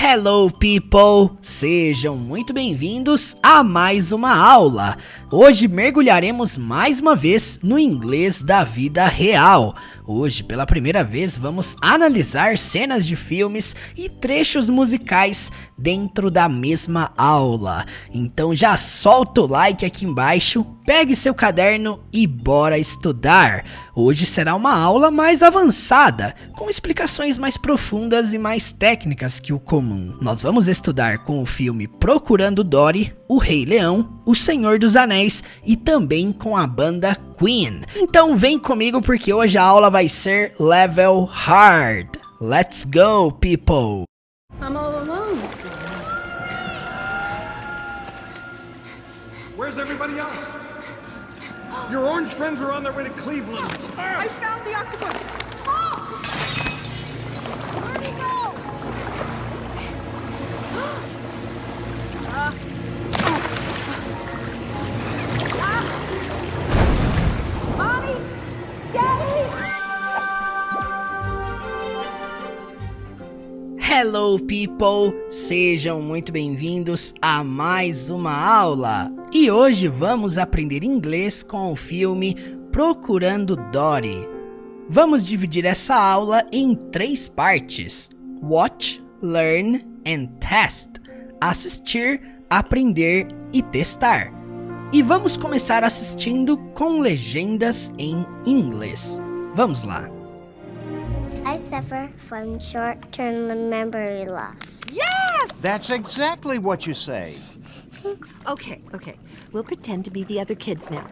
Hello people! Sejam muito bem-vindos a mais uma aula. Hoje mergulharemos mais uma vez no inglês da vida real. Hoje, pela primeira vez, vamos analisar cenas de filmes e trechos musicais dentro da mesma aula. Então já solta o like aqui embaixo, pegue seu caderno e bora estudar. Hoje será uma aula mais avançada, com explicações mais profundas e mais técnicas que o comum. Nós vamos estudar com o filme Procurando Dory, O Rei Leão, O Senhor dos Anéis e também com a banda Queen. Então vem comigo porque hoje a aula vai ser Level Hard. Let's go, people! I'm all alone. Where's everybody else? Your orange friends are on their way to Cleveland. I found the octopus! Oh! Where'd he go? Mommy! Daddy! Hello people, sejam muito bem-vindos a mais uma aula. E hoje vamos aprender inglês com o filme Procurando Dory. Vamos dividir essa aula em 3 partes: Watch, Learn and Test. Assistir, aprender e testar. E vamos começar assistindo com legendas em inglês. Vamos lá. I suffer from short-term memory loss. Yes! That's exactly what you say. Okay. We'll pretend to be the other kids now.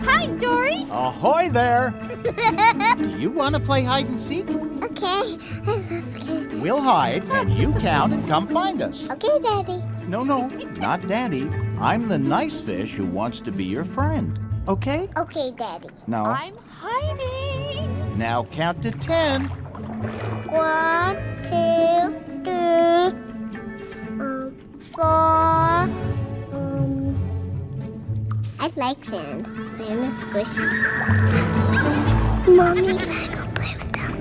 Hi, Dory! Ahoy there! Do you want to play hide and seek? Okay, I love you. We'll hide and you count and come find us. Okay, Daddy. No, not Daddy. I'm the nice fish who wants to be your friend. Okay? Okay, Daddy. No. I'm hiding. Now count to 10. 1, 2, 3, 4. I like sand. Sand is squishy. Mommy, can I go play with them?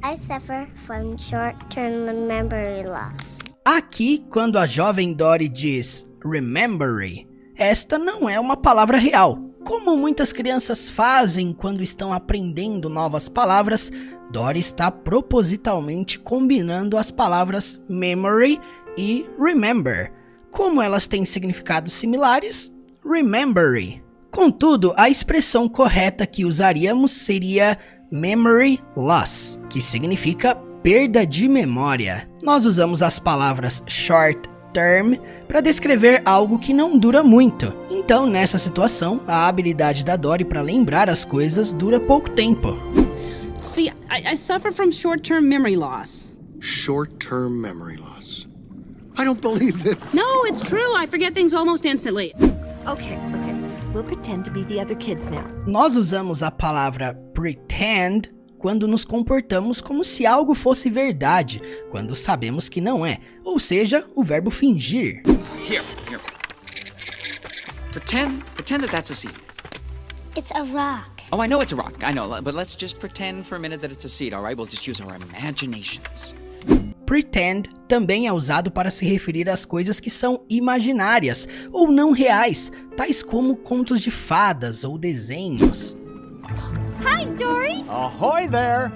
I suffer from short-term memory loss. Aqui, quando a jovem Dory diz remember, esta não é uma palavra real. Como muitas crianças fazem quando estão aprendendo novas palavras, Dory está propositalmente combinando as palavras memory e remember. Como elas têm significados similares, remember. Contudo, a expressão correta que usaríamos seria memory loss, que significa perda de memória. Nós usamos as palavras short term para descrever algo que não dura muito. Então, nessa situação, a habilidade da Dory para lembrar as coisas dura pouco tempo. See, I suffer from short-term memory loss. Short-term memory loss. I don't believe this. No, it's true. I forget things almost instantly. Okay. We'll pretend to be the other kids now. Nós usamos a palavra pretend quando nos comportamos como se algo fosse verdade, quando sabemos que não é, ou seja, o verbo fingir. Here. Pretend that's a seed. It's a rock. Oh, I know it's a rock. I know, but let's just pretend for a minute that it's a seed, all right? We'll just use our imaginations. Pretend também é usado para se referir às coisas que são imaginárias ou não reais, tais como contos de fadas ou desenhos. Hi, Dory! Ahoy there!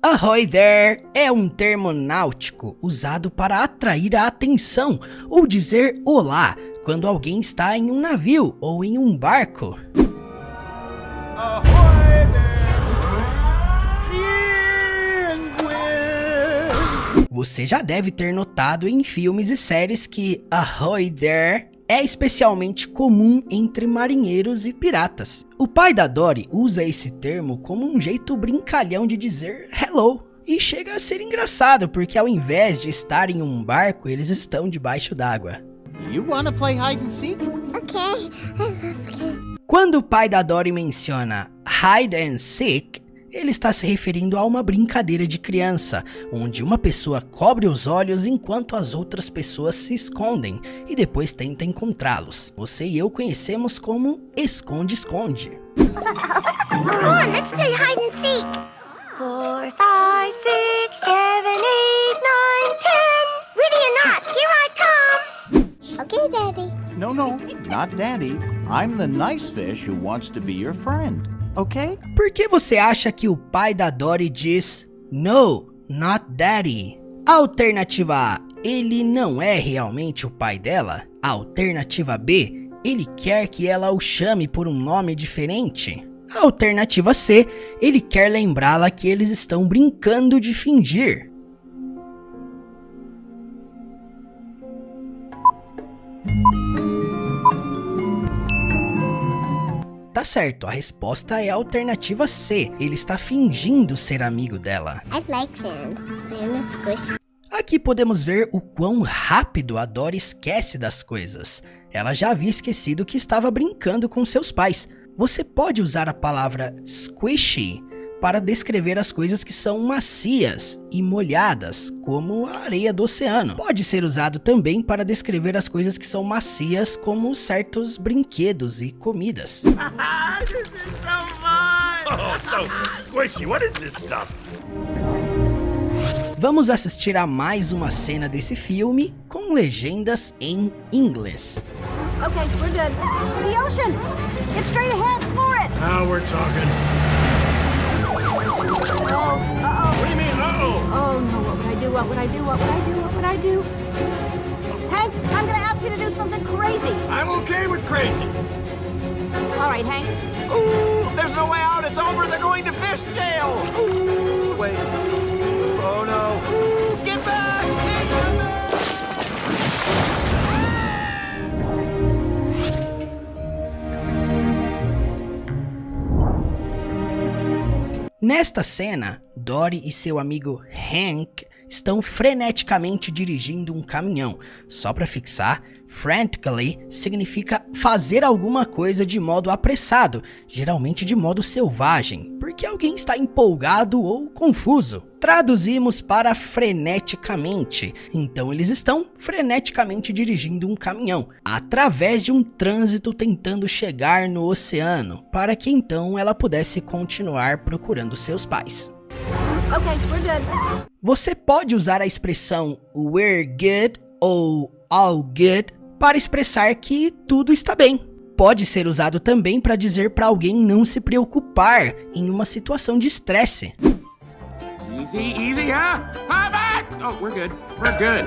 Ahoy there é um termo náutico usado para atrair a atenção ou dizer olá quando alguém está em um navio ou em um barco. Ahoy there! Você já deve ter notado em filmes e séries que ahoy there é especialmente comum entre marinheiros e piratas. O pai da Dory usa esse termo como um jeito brincalhão de dizer hello. E chega a ser engraçado porque ao invés de estar em um barco, eles estão debaixo d'água. You wanna play hide and seek? Okay, I love you. Quando o pai da Dory menciona hide and seek, Ele está se referindo a uma brincadeira de criança, onde uma pessoa cobre os olhos enquanto as outras pessoas se escondem e depois tenta encontrá-los. Você e eu conhecemos como esconde-esconde. Come on, let's play hide and seek. 4, 5, 6, 7, 8, 9, 10. Ready or not, here I come. Okay, Daddy. No, not Daddy. I'm the nice fish who wants to be your friend. Okay? Por que você acha que o pai da Dory diz No, not Daddy? Alternativa A, ele não é realmente o pai dela? Alternativa B, ele quer que ela o chame por um nome diferente? Alternativa C, ele quer lembrá-la que eles estão brincando de fingir. Tá certo, a resposta é a alternativa C. Ele está fingindo ser amigo dela. I like sand. Sand is squishy. Aqui podemos ver o quão rápido a Dory esquece das coisas. Ela já havia esquecido que estava brincando com seus pais. Você pode usar a palavra squishy para descrever as coisas que são macias e molhadas, como a areia do oceano. Pode ser usado também para descrever as coisas que são macias, como certos brinquedos e comidas. This is so fun! Oh, so squishy. What is this stuff? Vamos assistir a mais uma cena desse filme com legendas em inglês. Okay, we're good. The ocean! It's straight ahead! For it! Now we're talking. Oh, uh-oh. What do you mean, uh-oh? Oh, no, what would I do? What would I do? What would I do? What would I do? Hank, I'm gonna ask you to do something crazy. I'm okay with crazy. All right, Hank. Ooh, there's no way out. It's over. They're going to fish jail. Ooh, wait. Oh, no. Ooh, get back! Get back! Nesta cena, Dory e seu amigo Hank estão freneticamente dirigindo um caminhão. Só para fixar, frantically significa fazer alguma coisa de modo apressado, geralmente de modo selvagem, porque alguém está empolgado ou confuso. Traduzimos para freneticamente, então eles estão freneticamente dirigindo um caminhão, através de um trânsito tentando chegar no oceano, para que então ela pudesse continuar procurando seus pais. Okay, we're good. Você pode usar a expressão we're good ou all good para expressar que tudo está bem. Pode ser usado também para dizer para alguém não se preocupar em uma situação de estresse. Easy, easy, huh? Hi, back! Oh, we're good. We're good.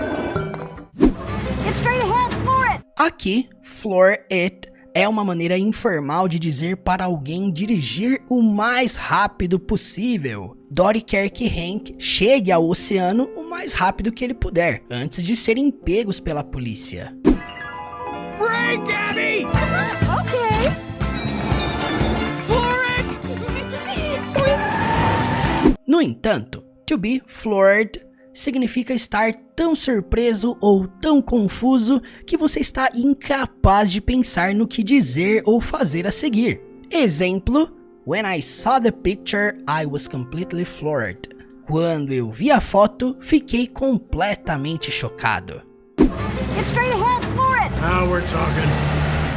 It's straight ahead! For it! Aqui, floor it é uma maneira informal de dizer para alguém dirigir o mais rápido possível. Dory quer que Hank chegue ao oceano o mais rápido que ele puder, antes de serem pegos pela polícia. Break, Abby! Okay. For it! No entanto, to be floored significa estar tão surpreso ou tão confuso que você está incapaz de pensar no que dizer ou fazer a seguir. Exemplo: When I saw the picture, I was completely floored. Quando eu vi a foto, fiquei completamente chocado. It's straight ahead! For it! Now we're talking.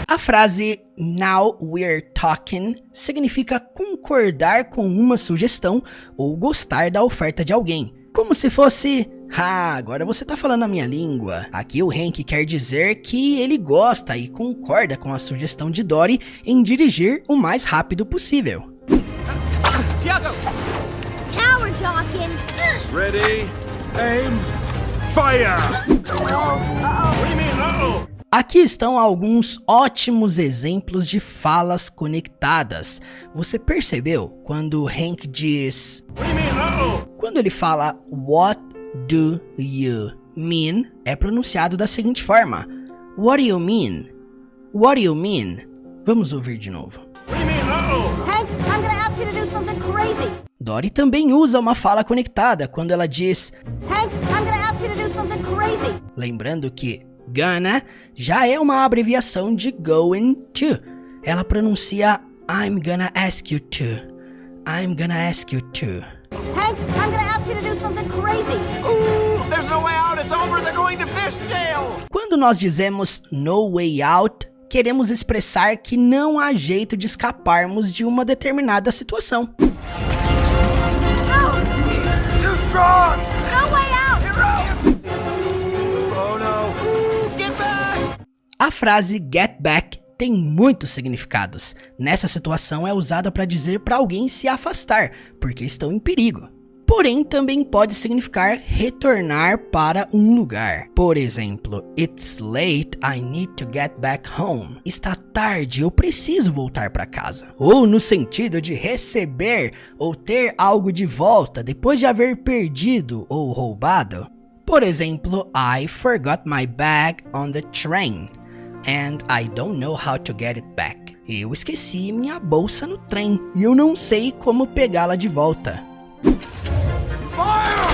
A frase Now we're talking significa concordar com uma sugestão ou gostar da oferta de alguém. Como se fosse, agora você tá falando a minha língua. Aqui o Hank quer dizer que ele gosta e concorda com a sugestão de Dory em dirigir o mais rápido possível. Tiago! Now we're talking. Ready, aim, fire! Oh, uh-oh. What do you mean, uh-oh? Aqui estão alguns ótimos exemplos de falas conectadas. Você percebeu quando Hank diz... What do you mean, uh-oh? Quando ele fala What do you mean? É pronunciado da seguinte forma: What do you mean? What do you mean? Vamos ouvir de novo. What do you mean, uh-oh? Hank, I'm gonna ask you to do something crazy. Dory também usa uma fala conectada quando ela diz... Hank, I'm gonna ask you to do something crazy. Lembrando que gonna já é uma abreviação de going to. Ela pronuncia I'm gonna ask you to. I'm gonna ask you to. Hank, I'm gonna ask you to do something crazy. Ooh, there's no way out. It's over. They're going to fish jail. Quando nós dizemos no way out, queremos expressar que não há jeito de escaparmos de uma determinada situação. Too strong! No way out! Oh no. Ooh, get back. A frase get back tem muitos significados. Nessa situação é usada para dizer para alguém se afastar, porque estão em perigo. Porém, também pode significar retornar para um lugar. Por exemplo, It's late, I need to get back home. Está tarde, eu preciso voltar para casa. Ou no sentido de receber ou ter algo de volta depois de haver perdido ou roubado. Por exemplo, I forgot my bag on the train. And I don't know how to get it back. Eu esqueci minha bolsa no trem e eu não sei como pegá-la de volta. Fire!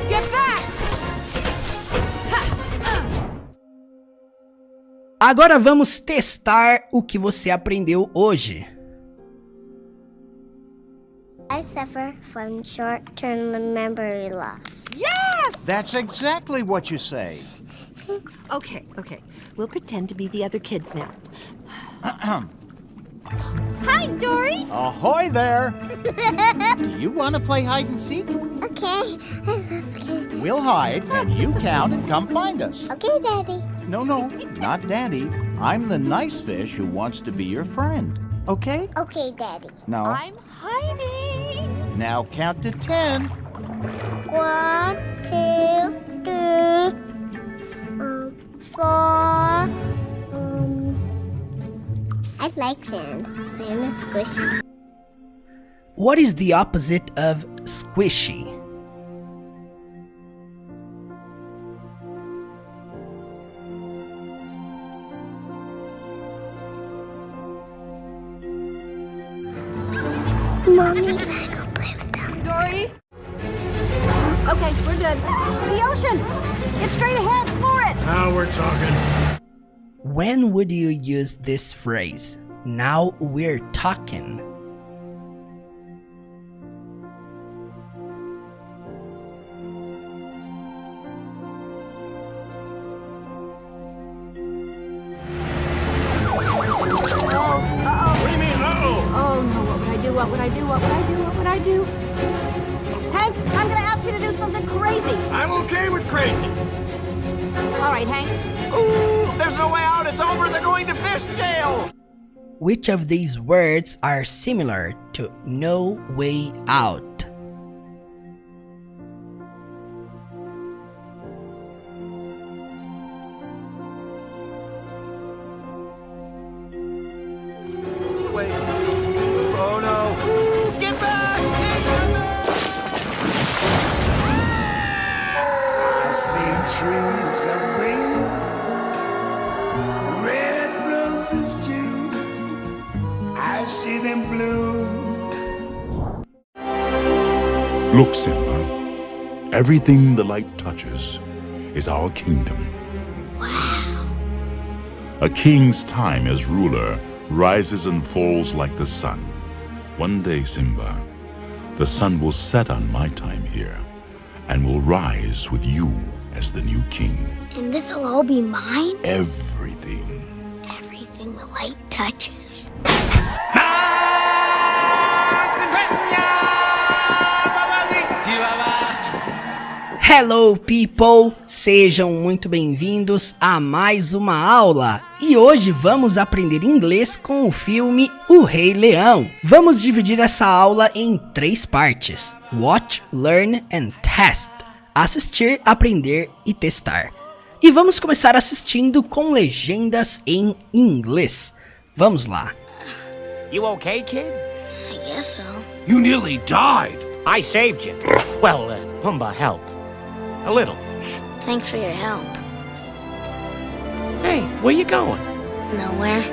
Get back! Agora vamos testar o que você aprendeu hoje. I suffer from short-term memory loss. That's exactly what you say. Okay. We'll pretend to be the other kids now. Hi, Dory. Ahoy there. Do you want to play hide and seek? Okay. We'll hide and you count and come find us. Okay, Daddy. No, not Daddy. I'm the nice fish who wants to be your friend. Okay? Okay, Daddy. No. I'm hiding. Now count to 10. 1, 2, 3, 4. I like sand. Sand is squishy. What is the opposite of squishy? Mommy, can I go play with them? Dory? Okay, we're good. The ocean! It's straight ahead! For it! Now we're talking. When would you use this phrase? Now we're talking. What do you mean, uh-oh? Oh no, what would I do? What would I do? What would I do? What would I do? Hank, I'm gonna ask you to do something crazy. I'm okay with crazy. All right, Hank. Ooh, there's no way out. It's over. They're going to fish jail. Which of these words are similar to no way out? Wait. Oh no. Ooh, get back. I see trees of green, red roses too. I see them bloom. Look, Simba. Everything the light touches is our kingdom. Wow. A king's time as ruler rises and falls like the sun. One day, Simba, the sun will set on my time here and will rise with you as the new king. And this'll all be mine? Everything. Everything the light touches. Hello people, sejam muito bem-vindos a mais uma aula e hoje vamos aprender inglês com o filme O Rei Leão. Vamos dividir essa aula em 3 partes: Watch, Learn and Test. Assistir, aprender e testar. E vamos começar assistindo com legendas em inglês. Vamos lá. You okay, kid? I guess so. You nearly died. I saved you. Well, Pumbaa helped. A little. Thanks for your help. Hey, where you going? Nowhere.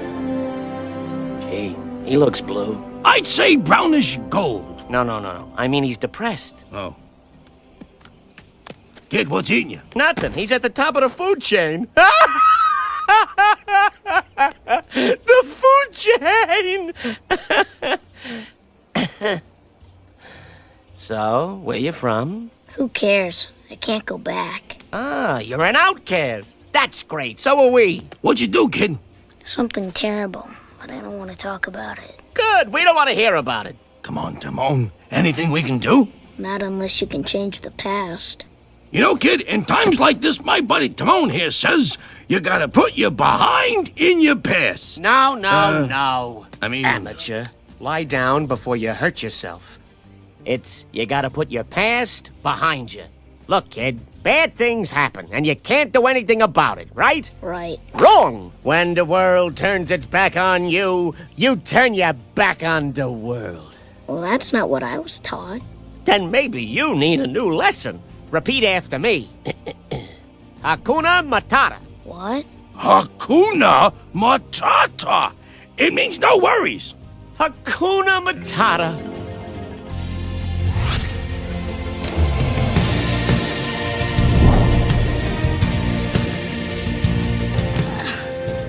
Gee, he looks blue. I'd say brownish gold. No. I mean, he's depressed. Oh. Kid, what's eating you? Nothing. He's at the top of the food chain. The food chain! So, where you from? Who cares? I can't go back. Ah, you're an outcast. That's great. So are we. What'd you do, kid? Something terrible, but I don't want to talk about it. Good. We don't want to hear about it. Come on, Timon. Anything we can do? Not unless you can change the past. You know, kid, in times like this, my buddy Timon here says you gotta put your behind in your past. No, no. I mean... Amateur. Lie down before you hurt yourself. It's, you gotta put your past behind you. Look, kid, bad things happen, and you can't do anything about it, right? Right. Wrong! When the world turns its back on you, you turn your back on the world. Well, that's not what I was taught. Then maybe you need a new lesson. Repeat after me. Hakuna Matata. What? Hakuna Matata. It means no worries. Hakuna Matata.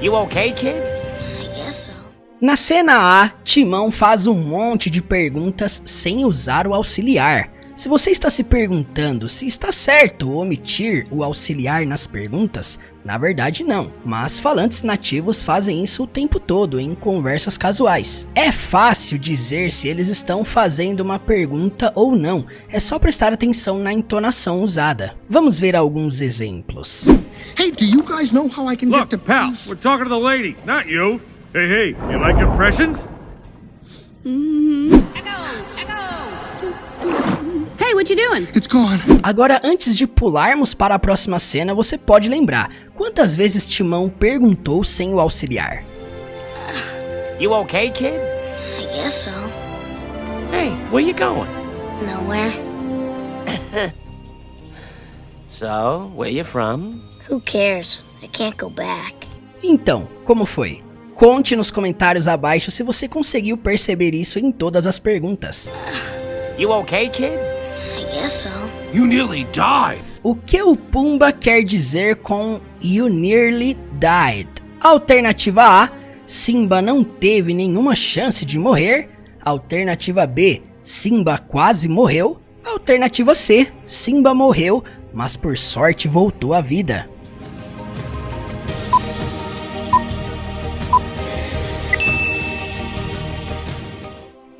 You okay, kid? I guess so. Na cena A, Timão faz um monte de perguntas sem usar o auxiliar. Se você está se perguntando se está certo omitir o auxiliar nas perguntas, na verdade não, mas falantes nativos fazem isso o tempo todo em conversas casuais. É fácil dizer se eles estão fazendo uma pergunta ou não, é só prestar atenção na entonação usada. Vamos ver alguns exemplos. Hey, do you guys know how I can get to pal, peace? we're talking to the lady, not you. Hey, you like impressions? Hey, what you doing? It's gone. Agora, antes de pularmos para a próxima cena, você pode lembrar quantas vezes Timão perguntou sem o auxiliar. You okay, kid? I guess so. Hey, where you going? Nowhere. So, where you from? Who cares? I can't go back. Então, como foi? Conte nos comentários abaixo se você conseguiu perceber isso em todas as perguntas. You okay, kid? I guess so. You nearly died. O que o Pumba quer dizer com You nearly died? Alternativa A, Simba não teve nenhuma chance de morrer. Alternativa B, Simba quase morreu. Alternativa C, Simba morreu, mas por sorte voltou à vida.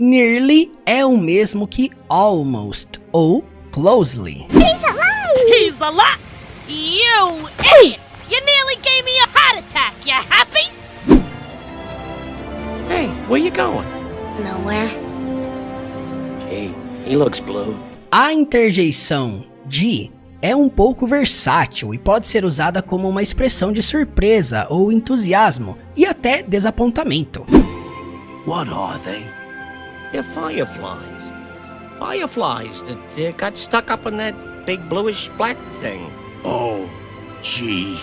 Nearly é o mesmo que almost ou closely. He's alive! He's alive! You idiot! You nearly gave me a heart attack. You happy? Hey, where you going? Nowhere. Gee, he looks blue. A interjeição de é um pouco versátil e pode ser usada como uma expressão de surpresa ou entusiasmo e até desapontamento. What are they? They're fireflies. Fireflies that got stuck up in that big bluish black thing. Oh, gee.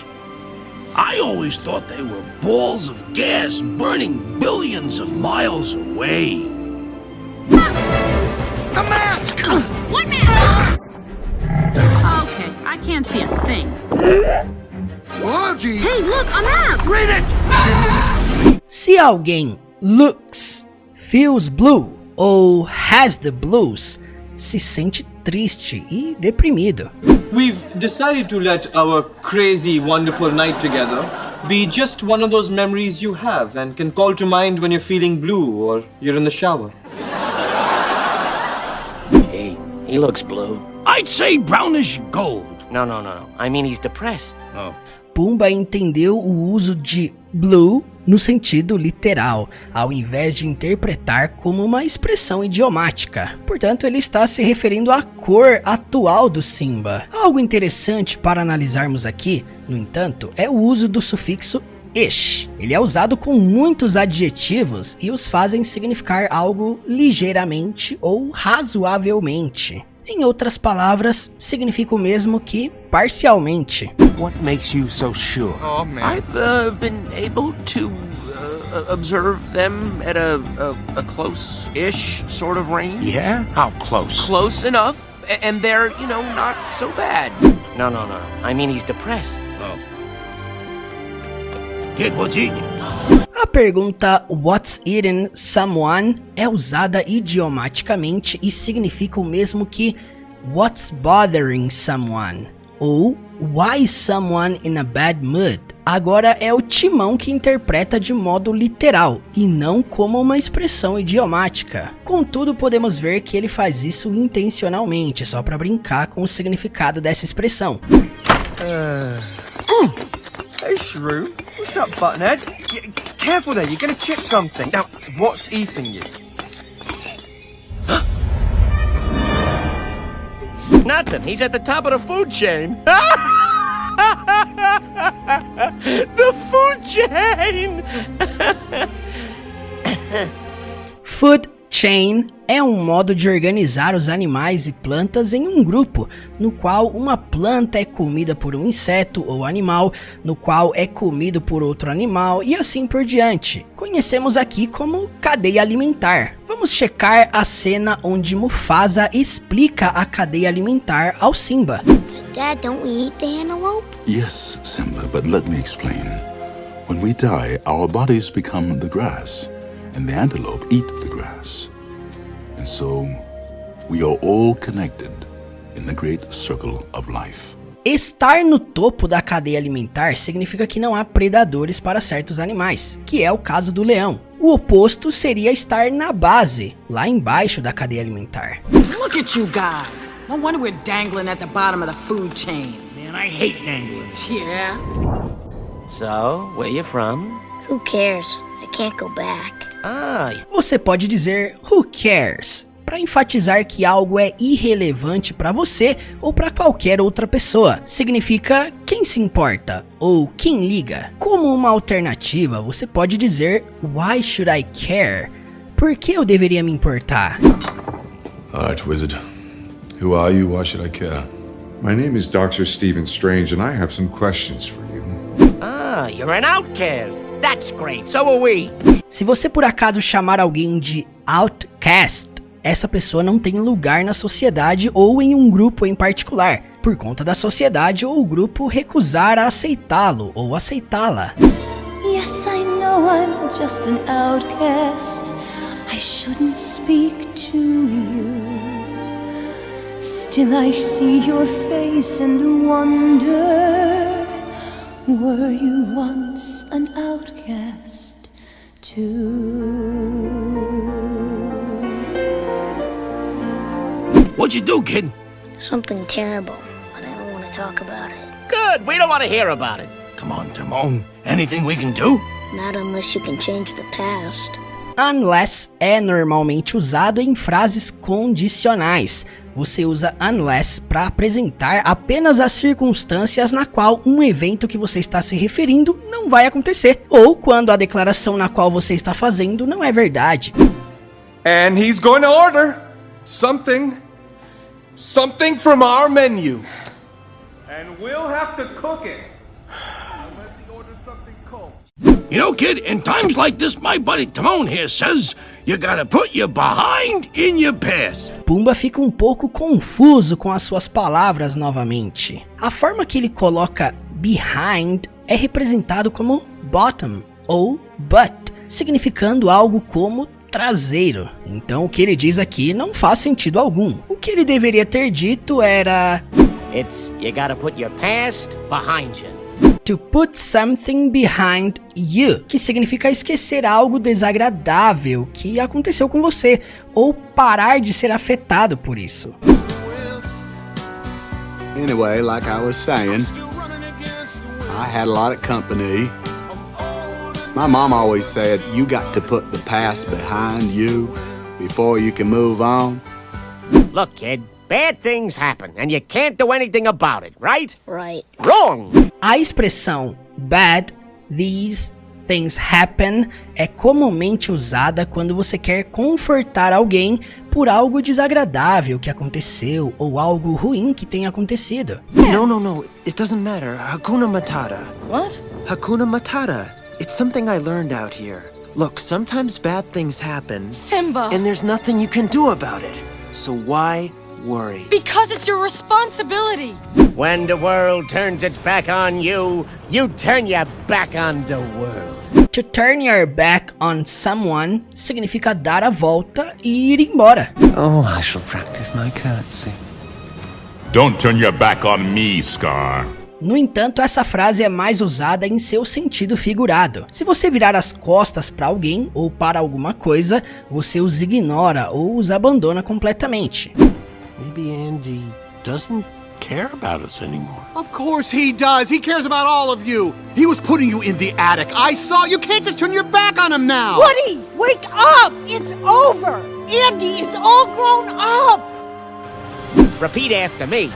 I always thought they were balls of gas burning billions of miles away. The mask! What mask? Okay, I can't see a thing. Oh, gee. Hey, look, a mask! Read it! Se alguém looks, feels blue ou has the blues, se sente triste e deprimido. We've decided to let our crazy, wonderful night together be just one of those memories you have and can call to mind when you're feeling blue or you're in the shower. Gee, he looks blue. I'd say brownish gold. No. I mean, he's depressed. Oh. Pumba entendeu o uso de blue no sentido literal, ao invés de interpretar como uma expressão idiomática. Portanto, ele está se referindo à cor atual do Simba. Algo interessante para analisarmos aqui, no entanto, é o uso do sufixo ish. Ele é usado com muitos adjetivos e os fazem significar algo ligeiramente ou razoavelmente. Em outras palavras, significa o mesmo que parcialmente. What makes you so sure? Oh, man. I've been able to observe them at a close-ish sort of range. Yeah? How close? Close enough, and they're, not so bad. No. I mean, he's depressed. Kid, what's eating you? A pergunta What's eating someone é usada idiomaticamente e significa o mesmo que What's bothering someone ou Why is someone in a bad mood? Agora é o Timão que interpreta de modo literal e não como uma expressão idiomática. Contudo, podemos ver que ele faz isso intencionalmente, só para brincar com o significado dessa expressão. Hey, Shrew. What's up, Buttonhead? Careful there, you're gonna chip something. Now, what's eating you? Nothing. He's at the top of the food chain. The food chain! Food chain é um modo de organizar os animais e plantas em um grupo, no qual uma planta é comida por um inseto ou animal, no qual é comido por outro animal e assim por diante. Conhecemos aqui como cadeia alimentar. Vamos checar a cena onde Mufasa explica a cadeia alimentar ao Simba. Dad, don't we eat the antelope? Yes, Simba, but let me explain. When we die, our bodies become the grass, and the antelope eat the grass. And so, we are all connected in the great circle of life. Estar no topo da cadeia alimentar significa que não há predadores para certos animais, que é o caso do leão. O oposto seria estar na base, lá embaixo da cadeia alimentar. Look at you guys. No wonder we're dangling at the bottom of the food chain. Man, I hate dangling. Yeah. So, where you from? Who cares? I can't go back. Você pode dizer who cares para enfatizar que algo é irrelevante para você ou para qualquer outra pessoa. Significa quem se importa ou quem liga. Como uma alternativa, você pode dizer why should I care? Por que eu deveria me importar? Alright, Wizard. Who are you? Why should I care? My name is Dr. Stephen Strange, and I have some questions for you. You're an outcast. That's great. So are we. Se você por acaso chamar alguém de outcast, essa pessoa não tem lugar na sociedade ou em um grupo em particular, por conta da sociedade ou o grupo recusar a aceitá-lo ou aceitá-la. Yes, I know I'm just an outcast. I shouldn't speak to you. Still I see your face and wonder, were you once an outcast too? What'd you do, kid? Something terrible, but I don't want to talk about it. Good, we don't want to hear about it. Come on, Timon. Anything we can do? Not unless you can change the past. Unless é normalmente usado em frases condicionais. Você usa unless para apresentar apenas as circunstâncias na qual um evento que você está se referindo não vai acontecer, ou quando a declaração na qual você está fazendo não é verdade. And he's going to order something from our menu. And we'll have to cook it. Unless he orders something cold. You know, kid, in times like this, my buddy Timon here says you gotta put your behind in your past. Pumba fica um pouco confuso com as suas palavras novamente. A forma que ele coloca behind é representado como bottom ou butt, significando algo como traseiro. Então o que ele diz aqui não faz sentido algum. O que ele deveria ter dito era It's you gotta put your past behind you. To put something behind you, que significa esquecer algo desagradável que aconteceu com você, ou parar de ser afetado por isso. Anyway, like I was saying, I had a lot of company. My mom always said, you got to put the past behind you before you can move on. Look, kid, bad things happen, and you can't do anything about it, right? Right. Wrong! A expressão bad, these things happen é comumente usada quando você quer confortar alguém por algo desagradável que aconteceu ou algo ruim que tenha acontecido. No. It doesn't matter. Hakuna Matata. What? Hakuna Matata. It's something I learned out here. Look, sometimes bad things happen. Simba. And there's nothing you can do about it. So why worry? Because it's your responsibility. When the world turns its back on you, you turn your back on the world. To turn your back on someone significa dar a volta e ir embora. Oh, I shall practice my curtsy. Don't turn your back on me, Scar. No entanto, essa frase é mais usada em seu sentido figurado. Se você virar as costas para alguém ou para alguma coisa, você os ignora ou os abandona completamente. Maybe Andy doesn't care about us anymore. Of course he does. He cares about all of you. He was putting you in the attic. I saw. You can't just turn your back on him now. Woody, wake up! It's over! Andy is all grown up! Repeat after me.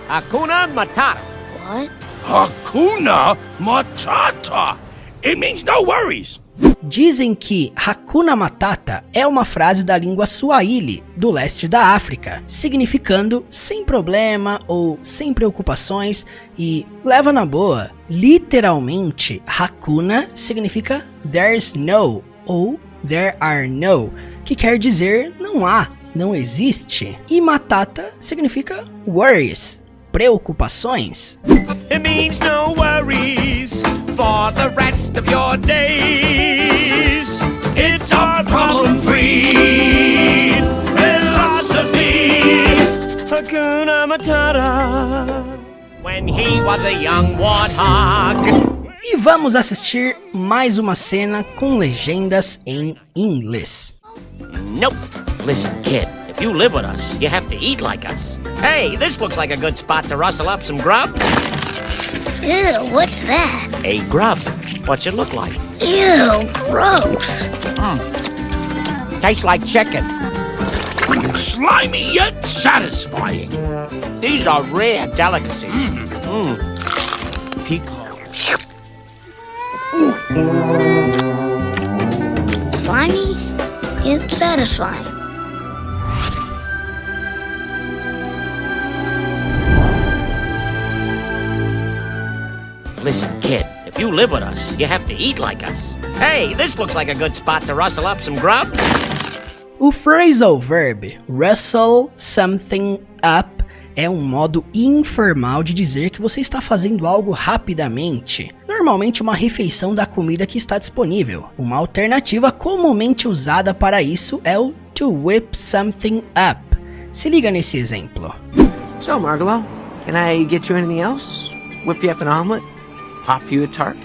Hakuna Matata. What? Hakuna Matata. It means no worries. Dizem que Hakuna Matata é uma frase da língua Swahili, do leste da África, significando sem problema ou sem preocupações e leva na boa. Literalmente, Hakuna significa there's no ou there are no, que quer dizer não há, não existe. E Matata significa worries, preocupações. It means no worries for the rest of your days. It's our problem-free philosophy. Hakuna Matata. When he was a young warthog. E vamos assistir mais uma cena com legendas em inglês. Nope. Listen, kid, if you live with us, you have to eat like us. Hey, this looks like a good spot to rustle up some grub. Ew, what's that? A grub. What's it look like? Ew, gross. Tastes like chicken. Slimy yet satisfying. These are rare delicacies. Peacock. Slimy yet satisfying. Listen, kid, if you live with us, you have to eat like us. Hey, this looks like a good spot to rustle up some grub. O phrasal verb rustle something up é um modo informal de dizer que você está fazendo algo rapidamente. Normalmente uma refeição da comida que está disponível. Uma alternativa comumente usada para isso é o to whip something up. Se liga nesse exemplo. So, Margalo, can I get you anything else? Whip you up an omelet? Pop you a tart?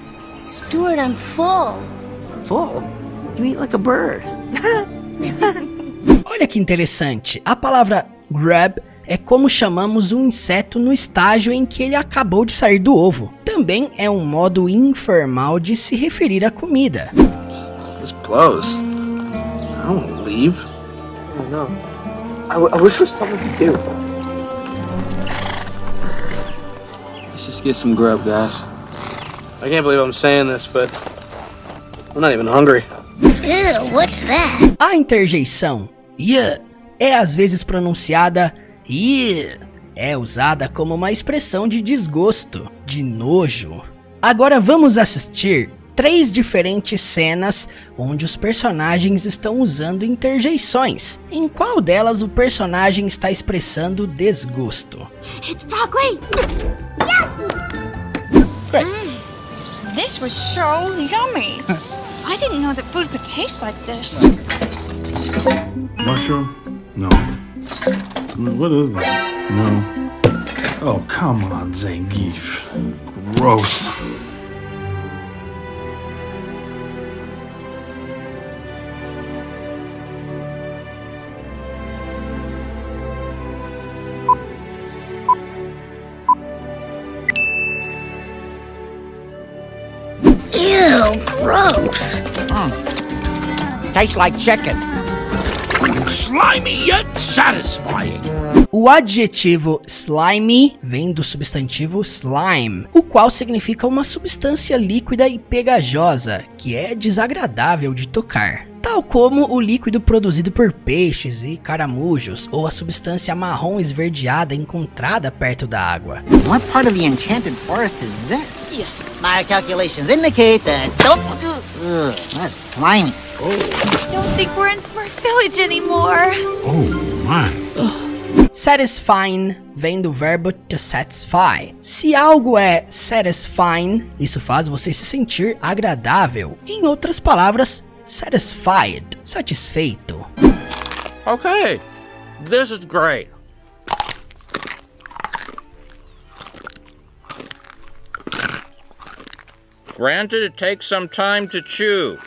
Stuart, I'm full. Full? You eat like a bird. Olha que interessante, a palavra grub é como chamamos um inseto no estágio em que ele acabou de sair do ovo. Também é um modo informal de se referir à comida. This blows. I don't want to leave. Oh no. I wish there was something to do. Let's just get some grub, guys. I can't believe I'm saying this, but I'm not even hungry. Ew, what's that? A interjeição yeah é às vezes pronunciada yeah. É usada como uma expressão de desgosto, de nojo. Agora vamos assistir 3 diferentes cenas onde os personagens estão usando interjeições. Em qual delas o personagem está expressando desgosto? It's broccoli! This was so yummy. I didn't know that food could taste like this. Mushroom? No. What is this? No. Oh, come on, Zangief. Gross. Ew, gross. Tastes like chicken. Slimy yet satisfying. O adjetivo slimy vem do substantivo slime, o qual significa uma substância líquida e pegajosa, que é desagradável de tocar. Tal como o líquido produzido por peixes e caramujos, ou a substância marrom esverdeada encontrada perto da água. What part of the enchanted forest is this? Yeah. My calculations indicate that that's slimy. I don't think we're in Smurf Village anymore. Oh, my. Satisfying vem do verbo to satisfy. Se algo é satisfying, isso faz você se sentir agradável. Em outras palavras, satisfied, satisfeito. Okay, this is great. Granted, it takes some time to chew,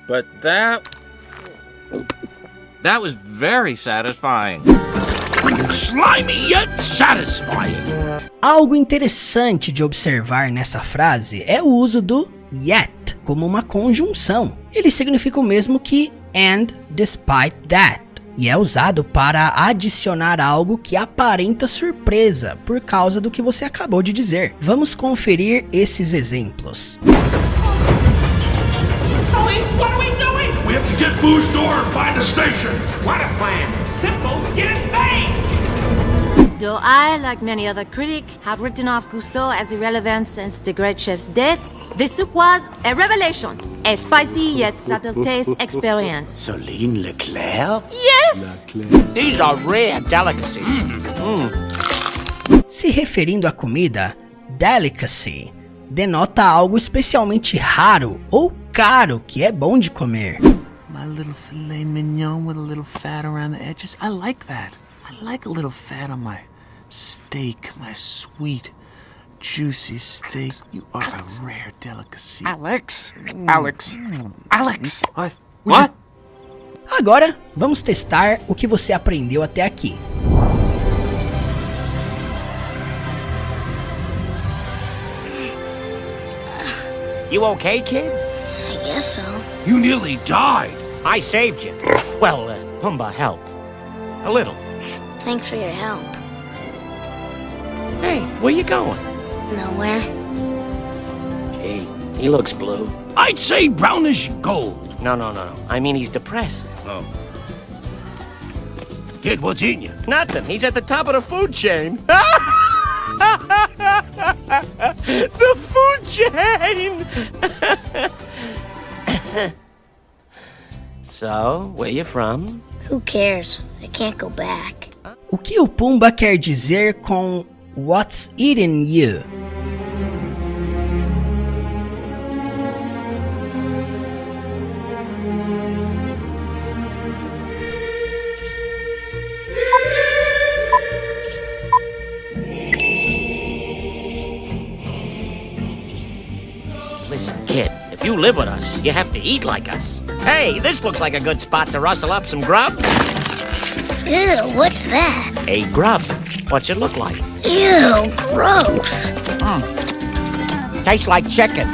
but that was very satisfying. Slimy yet satisfying. Algo interessante de observar nessa frase é o uso do yet como uma conjunção. Ele significa o mesmo que and despite that, e é usado para adicionar algo que aparenta surpresa por causa do que você acabou de dizer. Vamos conferir esses exemplos. Sully, what are we doing? We have to get Boo's door and find a station. What a plan. Simple, get insane. Though I, like many other critics, have written off Gusteau as irrelevant since the great chef's death, this soup was a revelation. A spicy yet subtle taste experience. Celine Leclerc? Yes! These are rare delicacies. Se referindo à comida, delicacy denota algo especialmente raro ou caro que é bom de comer. My little filet mignon with a little fat around the edges. I like that. I like a little fat on my steak, my sweet, juicy steak. You are a rare delicacy. Alex! What? Agora, vamos testar o que você aprendeu até aqui. You okay, kid? I guess so. You nearly died. I saved you. Well, Pumbaa helped. A little. Thanks for your help. Hey, where you going? Nowhere. Gee, he looks blue. I'd say brownish gold. No. I mean, he's depressed. Oh. Kid, what's in you? Nothing. He's at the top of the food chain. The food chain! So, where you from? Who cares? I can't go back. O que o Pumbaa quer dizer com What's eating you? Listen, kid, if you live with us, you have to eat like us. Hey, this looks like a good spot to rustle up some grub. Ew, what's that? A grub. What's it look like? Ew, gross. Tastes like chicken.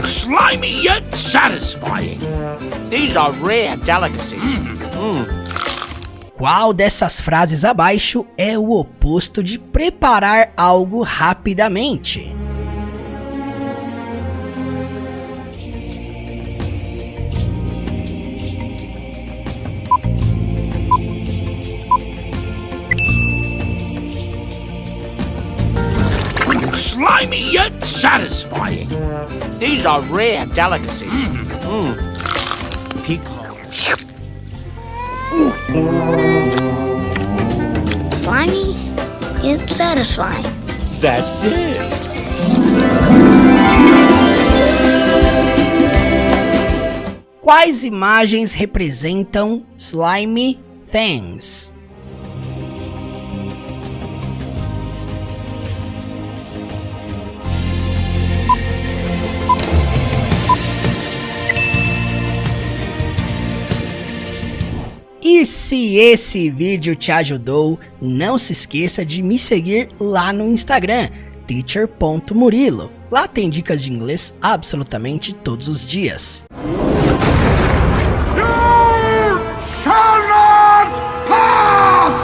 Slimy yet satisfying. These are rare delicacies. Qual dessas frases abaixo é o oposto de preparar algo rapidamente? Slimy yet satisfying. These are rare delicacies. Slimy yet satisfying. That's it. Quais imagens representam slimy things? E se esse vídeo te ajudou, não se esqueça de me seguir lá no Instagram, teacher.murilo. Lá tem dicas de inglês absolutamente todos os dias. You shall not pass!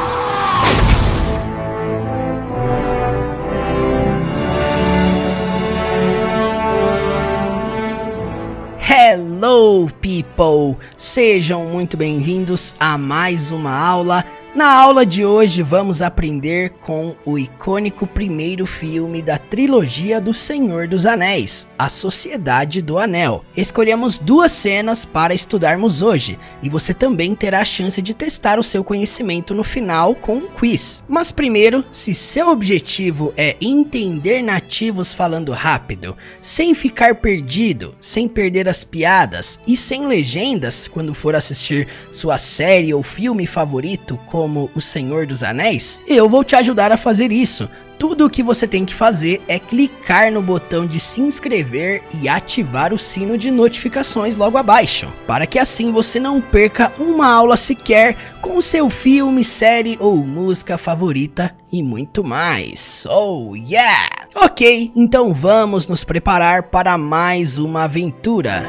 Hello people! Sejam muito bem-vindos a mais uma aula Na aula de hoje vamos aprender com o icônico primeiro filme da trilogia do Senhor dos Anéis, A Sociedade do Anel. Escolhemos 2 cenas para estudarmos hoje, e você também terá a chance de testar o seu conhecimento no final com um quiz. Mas primeiro, se seu objetivo é entender nativos falando rápido, sem ficar perdido, sem perder as piadas e sem legendas quando for assistir sua série ou filme favorito como O Senhor dos Anéis, eu vou te ajudar a fazer isso. Tudo o que você tem que fazer é clicar no botão de se inscrever e ativar o sino de notificações logo abaixo, para que assim você não perca uma aula sequer com seu filme, série ou música favorita e muito mais. Oh yeah! Ok, então vamos nos preparar para mais uma aventura.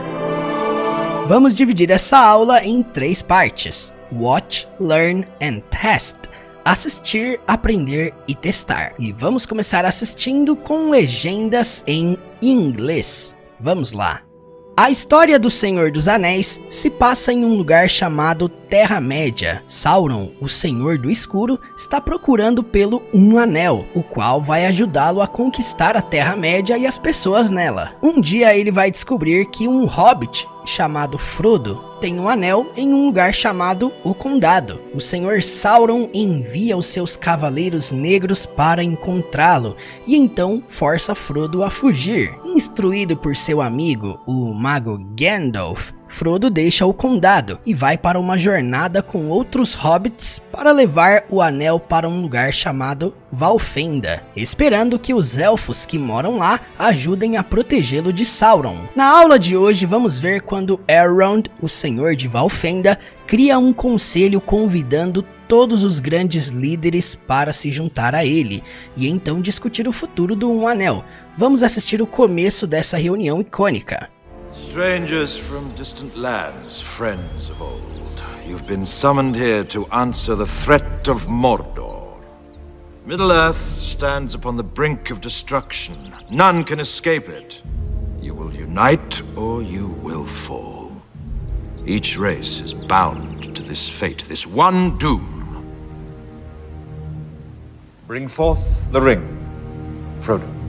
Vamos dividir essa aula em 3 partes: Watch, Learn and Test. Assistir, aprender e testar. E vamos começar assistindo com legendas em inglês. Vamos lá. A história do Senhor dos Anéis se passa em um lugar chamado Terra-média. Sauron, o Senhor do Escuro, está procurando pelo Um Anel, o qual vai ajudá-lo a conquistar a Terra-média e as pessoas nela. Um dia ele vai descobrir que um hobbit chamado Frodo tem um anel em um lugar chamado O Condado. O Senhor Sauron envia os seus cavaleiros negros para encontrá-lo e então força Frodo a fugir. Instruído por seu amigo, o mago Gandalf, Frodo deixa o condado e vai para uma jornada com outros hobbits para levar o anel para um lugar chamado Valfenda, esperando que os elfos que moram lá ajudem a protegê-lo de Sauron. Na aula de hoje vamos ver quando Elrond, o Senhor de Valfenda, cria um conselho convidando todos os grandes líderes para se juntar a ele e então discutir o futuro do Um Anel. Vamos assistir o começo dessa reunião icônica. Strangers from distant lands, friends of old, you've been summoned here to answer the threat of Mordor. Middle-earth stands upon the brink of destruction. None can escape it. You will unite or you will fall. Each race is bound to this fate, this one doom. Bring forth the ring, Frodo.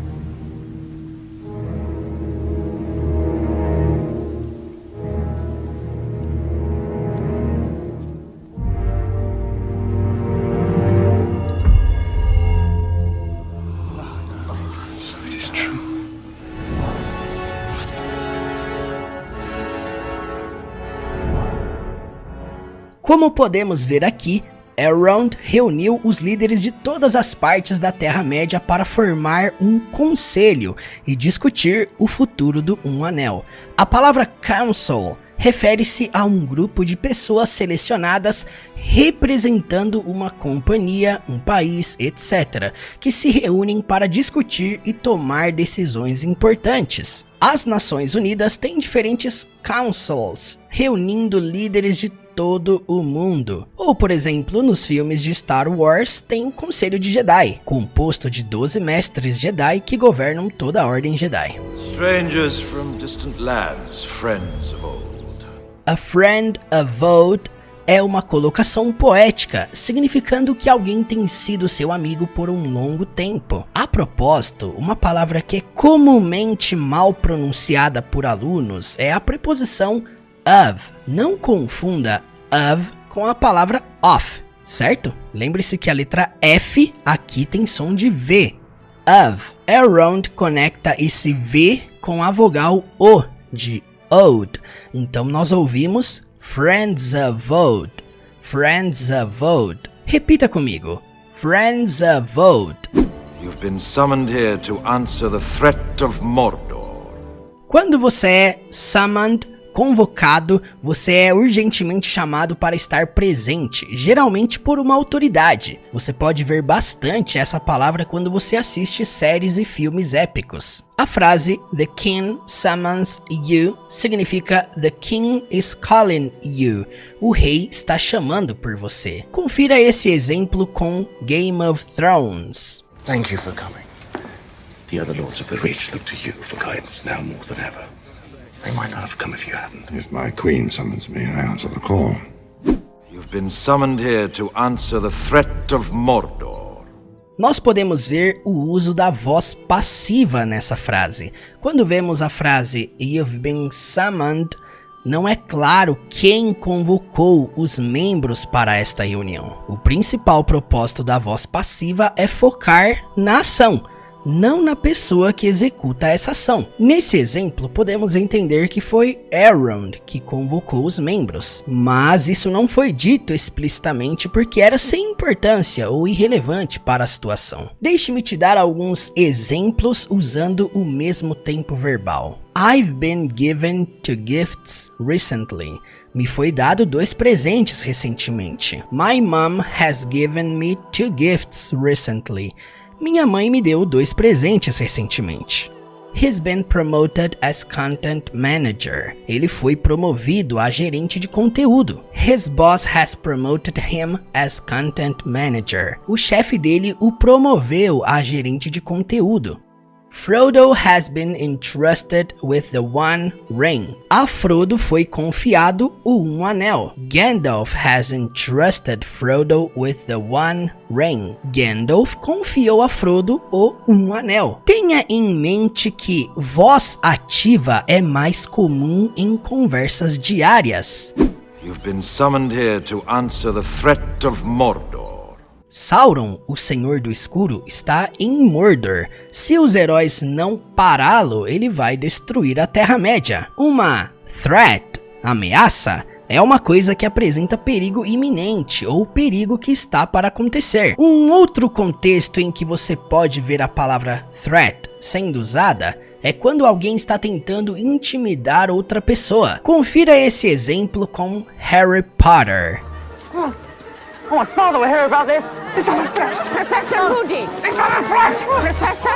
Como podemos ver aqui, Elrond reuniu os líderes de todas as partes da Terra-média para formar um conselho e discutir o futuro do Um Anel. A palavra Council refere-se a um grupo de pessoas selecionadas representando uma companhia, um país, etc., que se reúnem para discutir e tomar decisões importantes. As Nações Unidas têm diferentes councils, reunindo líderes de todo o mundo. Ou, por exemplo, nos filmes de Star Wars tem o Conselho de Jedi, composto de 12 mestres Jedi que governam toda a Ordem Jedi. Strangers from distant lands, friends of old. A friend of old é uma colocação poética, significando que alguém tem sido seu amigo por um longo tempo. A propósito, uma palavra que é comumente mal pronunciada por alunos é a preposição of. Não confunda of com a palavra off, certo? Lembre-se que a letra F aqui tem som de V. Of. Elrond conecta esse V com a vogal O de old. Então nós ouvimos Friends of Old. Friends of Old. Repita comigo. Friends of Old. You've been summoned here to answer the threat of Mordor. Quando você é summoned, convocado, você é urgentemente chamado para estar presente, geralmente por uma autoridade. Você pode ver bastante essa palavra quando você assiste séries e filmes épicos. A frase The King summons you significa The King is calling you. O rei está chamando por você. Confira esse exemplo com Game of Thrones. Thank you for coming. The other lords of the Reach look to you for guidance now more than ever. They might not have come if you hadn't. If my queen summons me, I answer the call. You've been summoned here to answer the threat of Mordor. Nós podemos ver o uso da voz passiva nessa frase. Quando vemos a frase You've been summoned, não é claro quem convocou os membros para esta reunião. O principal propósito da voz passiva é focar na ação, não na pessoa que executa essa ação. Nesse exemplo, podemos entender que foi Elrond que convocou os membros, mas isso não foi dito explicitamente porque era sem importância ou irrelevante para a situação. Deixe-me te dar alguns exemplos usando o mesmo tempo verbal. I've been given 2 gifts recently. Me foi dado 2 presentes recentemente. My mom has given me 2 gifts recently. Minha mãe me deu 2 presentes recentemente. He's been promoted as content manager. Ele foi promovido a gerente de conteúdo. His boss has promoted him as content manager. O chefe dele o promoveu a gerente de conteúdo. Frodo has been entrusted with the One Ring. A Frodo foi confiado o Anel. Gandalf has entrusted Frodo with the One Ring. Gandalf confiou a Frodo o Anel. Tenha em mente que voz ativa é mais comum em conversas diárias. You've been summoned here to answer the threat of Mordor. Sauron, o Senhor do Escuro, está em Mordor. Se os heróis não pará-lo, ele vai destruir a Terra-média. Uma threat, ameaça, é uma coisa que apresenta perigo iminente ou perigo que está para acontecer. Um outro contexto em que você pode ver a palavra threat sendo usada é quando alguém está tentando intimidar outra pessoa. Confira esse exemplo com Harry Potter. Oh, my father will hear about this. Is that a threat? Professor Moody! Is that a threat? Professor?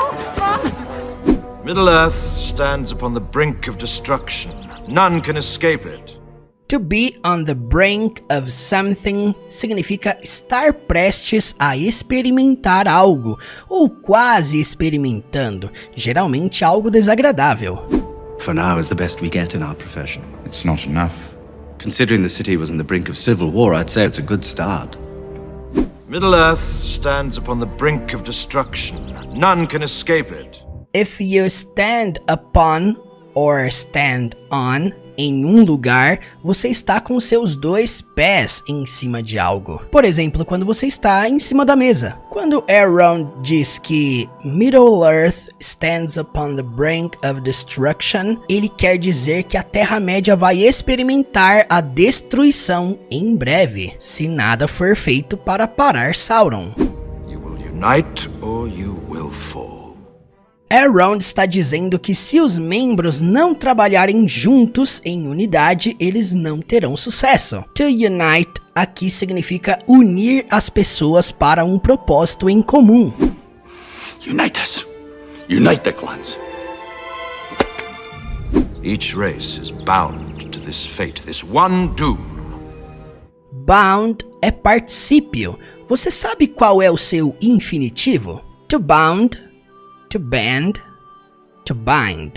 Middle-earth stands upon the brink of destruction. None can escape it. To be on the brink of something significa estar prestes a experimentar algo, ou quase experimentando, geralmente algo desagradável. For now is the best we get in our profession. It's not enough. Considering the city was on the brink of civil war, I'd say it's a good start. Middle-earth stands upon the brink of destruction. None can escape it. If you stand upon or stand on em um lugar, você está com seus 2 pés em cima de algo. Por exemplo, quando você está em cima da mesa. Quando Elrond diz que Middle-earth stands upon the brink of destruction, ele quer dizer que a Terra-média vai experimentar a destruição em breve, se nada for feito para parar Sauron. You will unite or you will fall. Elrond está dizendo que se os membros não trabalharem juntos em unidade, eles não terão sucesso. To unite aqui significa unir as pessoas para um propósito em comum. Unite us. Unite the clans. Each race is bound to this fate, this one doom. Bound é particípio. Você sabe qual é o seu infinitivo? To bound, to band, to bind.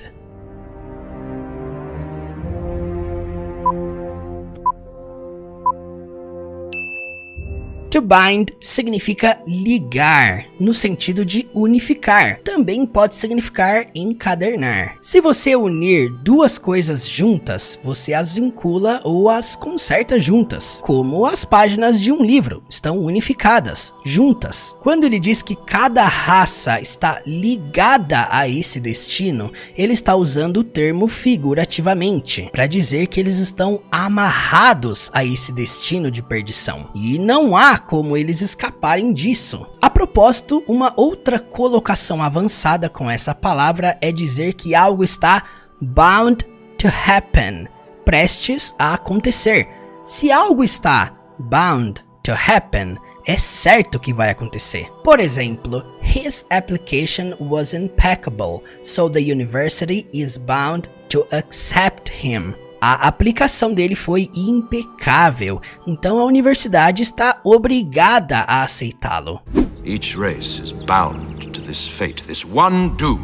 To bind significa ligar, no sentido de unificar. Também pode significar encadernar. Se você unir 2 coisas juntas, você as vincula ou as conserta juntas. Como as páginas de um livro estão unificadas, juntas. Quando ele diz que cada raça está ligada a esse destino, ele está usando o termo figurativamente, para dizer que eles estão amarrados a esse destino de perdição. E não há como eles escaparem disso. A propósito, uma outra colocação avançada com essa palavra é dizer que algo está bound to happen, prestes a acontecer. Se algo está bound to happen, é certo que vai acontecer. Por exemplo, his application was impeccable, so the university is bound to accept him. A aplicação dele foi impecável, então a universidade está obrigada a aceitá-lo. Each race is bound to this fate, this one doom.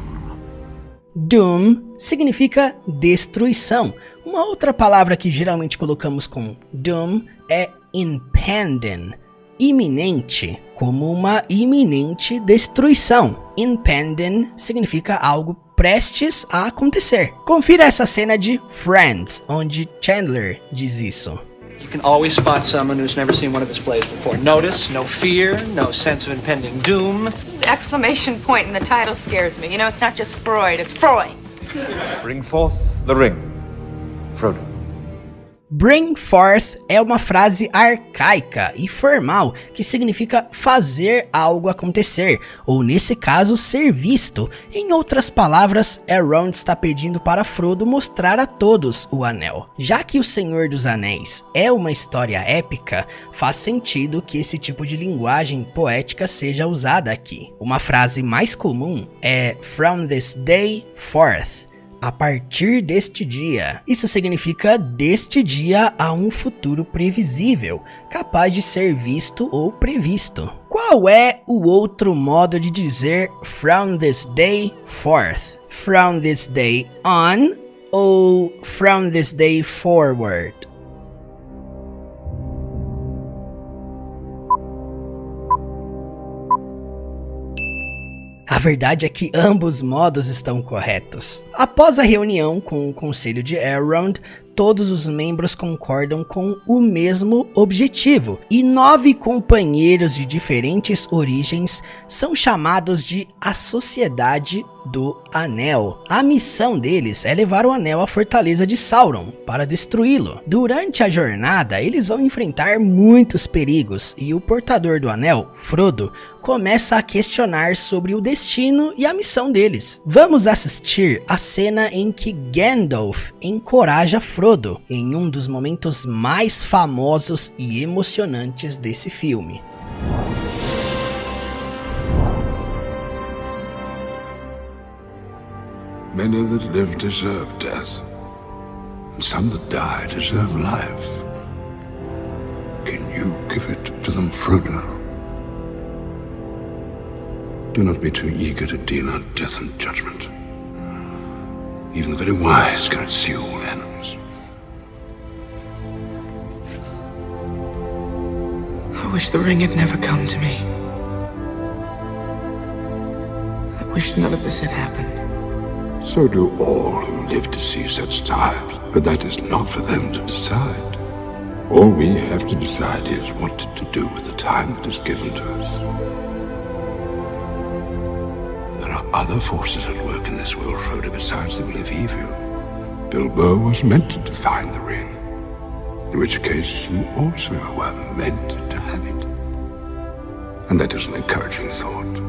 Doom significa destruição. Uma outra palavra que geralmente colocamos com doom é impending, iminente, como uma iminente destruição. Impending significa algo prestes a acontecer. Confira essa cena de Friends, onde Chandler diz isso. You can always spot someone who's never seen one of his plays before. Notice, no fear, no sense of impending doom. The exclamation point in the title scares me. You know, it's not just Freud, it's Freud. Bring forth the ring, Frodo. Bring forth é uma frase arcaica e formal que significa fazer algo acontecer, ou nesse caso, ser visto. Em outras palavras, Elrond está pedindo para Frodo mostrar a todos o anel. Já que O Senhor dos Anéis é uma história épica, faz sentido que esse tipo de linguagem poética seja usada aqui. Uma frase mais comum é From this day forth. A partir deste dia. Isso significa deste dia a um futuro previsível, capaz de ser visto ou previsto. Qual é o outro modo de dizer from this day forth? From this day on ou from this day forward? A verdade é que ambos modos estão corretos. Após a reunião com o Conselho de Elrond, todos os membros concordam com o mesmo objetivo, e 9 companheiros de diferentes origens são chamados de a Sociedade do Anel. A missão deles é levar o anel à fortaleza de Sauron para destruí-lo. Durante a jornada, eles vão enfrentar muitos perigos, e o portador do anel, Frodo, começa a questionar sobre o destino e a missão deles. Vamos assistir a cena em que Gandalf encoraja Frodo, em um dos momentos mais famosos e emocionantes desse filme. Many that live deserve death, and some that die deserve life. Can you give it to them, Frodo? Do not be too eager to deal out death and judgment. Even the very wise cannot see all ends. I wish the ring had never come to me. I wish none of this had happened. So do all who live to see such times, but that is not for them to decide. All we have to decide is what to do with the time that is given to us. There are other forces at work in this world, Frodo, besides the will of evil. Bilbo was meant to find the ring, in which case you also were meant to have it. And that is an encouraging thought.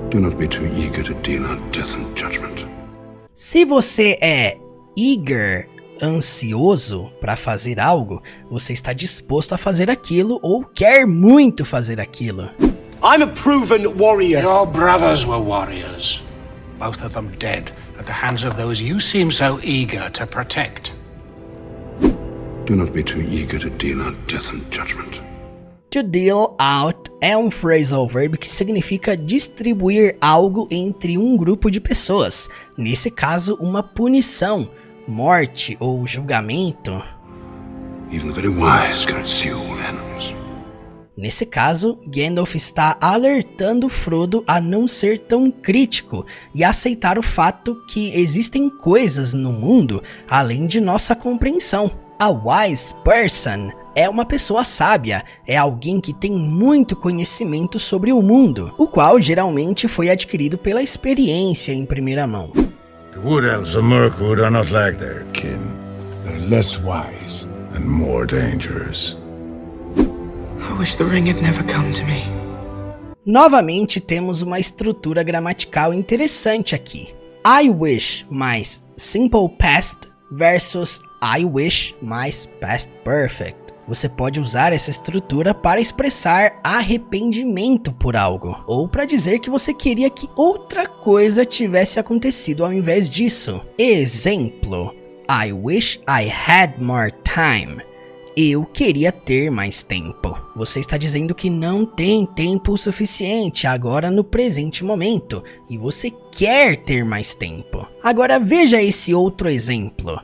Do not be too eager to deal out death and judgment. Se você é eager, ansioso para fazer algo, você está disposto a fazer aquilo ou quer muito fazer aquilo. I'm a proven warrior. Your brothers were warriors. Both of them dead at the hands of those you seem so eager to protect. Do not be too eager to deal out death and judgment. To deal out é um phrasal verb que significa distribuir algo entre um grupo de pessoas. Nesse caso, uma punição, morte ou julgamento. Even the very wise cannot see all ends. Nesse caso, Gandalf está alertando Frodo a não ser tão crítico e aceitar o fato que existem coisas no mundo além de nossa compreensão. A wise person é uma pessoa sábia, é alguém que tem muito conhecimento sobre o mundo, o qual geralmente foi adquirido pela experiência em primeira mão. The Wood Elves of Mirkwood are not like their kin. They're less wise and more dangerous. I wish the ring had never come to me. Novamente temos uma estrutura gramatical interessante aqui. I wish mais simple past versus I wish mais past perfect. Você pode usar essa estrutura para expressar arrependimento por algo, ou para dizer que você queria que outra coisa tivesse acontecido ao invés disso. Exemplo: I wish I had more time. eu queria ter mais tempo. Você está dizendo que não tem tempo suficiente agora no presente momento e você quer ter mais tempo. Agora veja esse outro exemplo.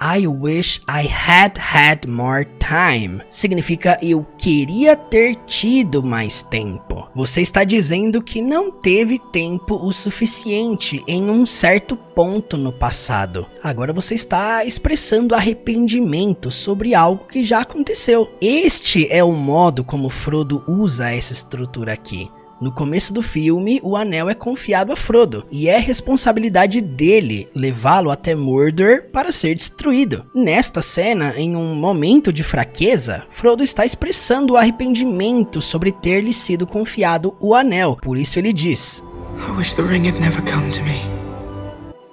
I wish I had more time. Significa eu queria ter tido mais tempo. Você está dizendo que não teve tempo o suficiente em um certo ponto no passado. Agora você está expressando arrependimento sobre algo que já aconteceu. Este é o modo como Frodo usa essa estrutura aqui. No começo do filme, o anel é confiado a Frodo, e é responsabilidade dele levá-lo até Mordor para ser destruído. Nesta cena, em um momento de fraqueza, Frodo está expressando o arrependimento sobre ter lhe sido confiado o anel, por isso ele diz: I wish the ring had never come to me.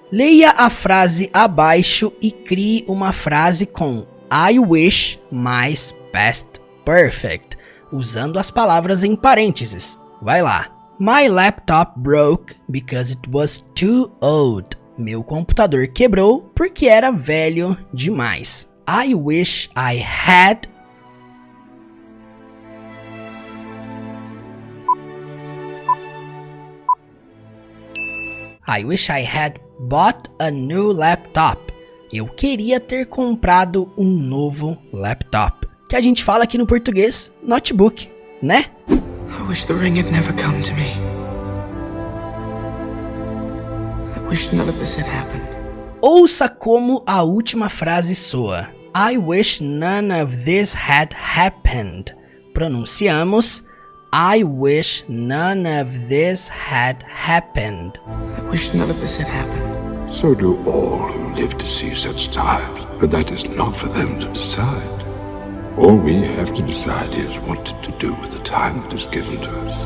Leia a frase abaixo e crie uma frase com I wish mais past perfect, usando as palavras em parênteses. Vai lá. My laptop broke because it was too old. Meu computador quebrou porque era velho demais. I wish I had. I wish I had bought a new laptop. Eu queria ter comprado um novo laptop. Que a gente fala aqui no português, notebook, né? I wish the ring had never come to me. I wish none of this had happened. Ouça como a última frase soa. I wish none of this had happened. Pronunciamos I wish none of this had happened. I wish none of this had happened. So do all who live to see such times, but that is not for them to decide. All we have to decide is what to do with the time that is given to us.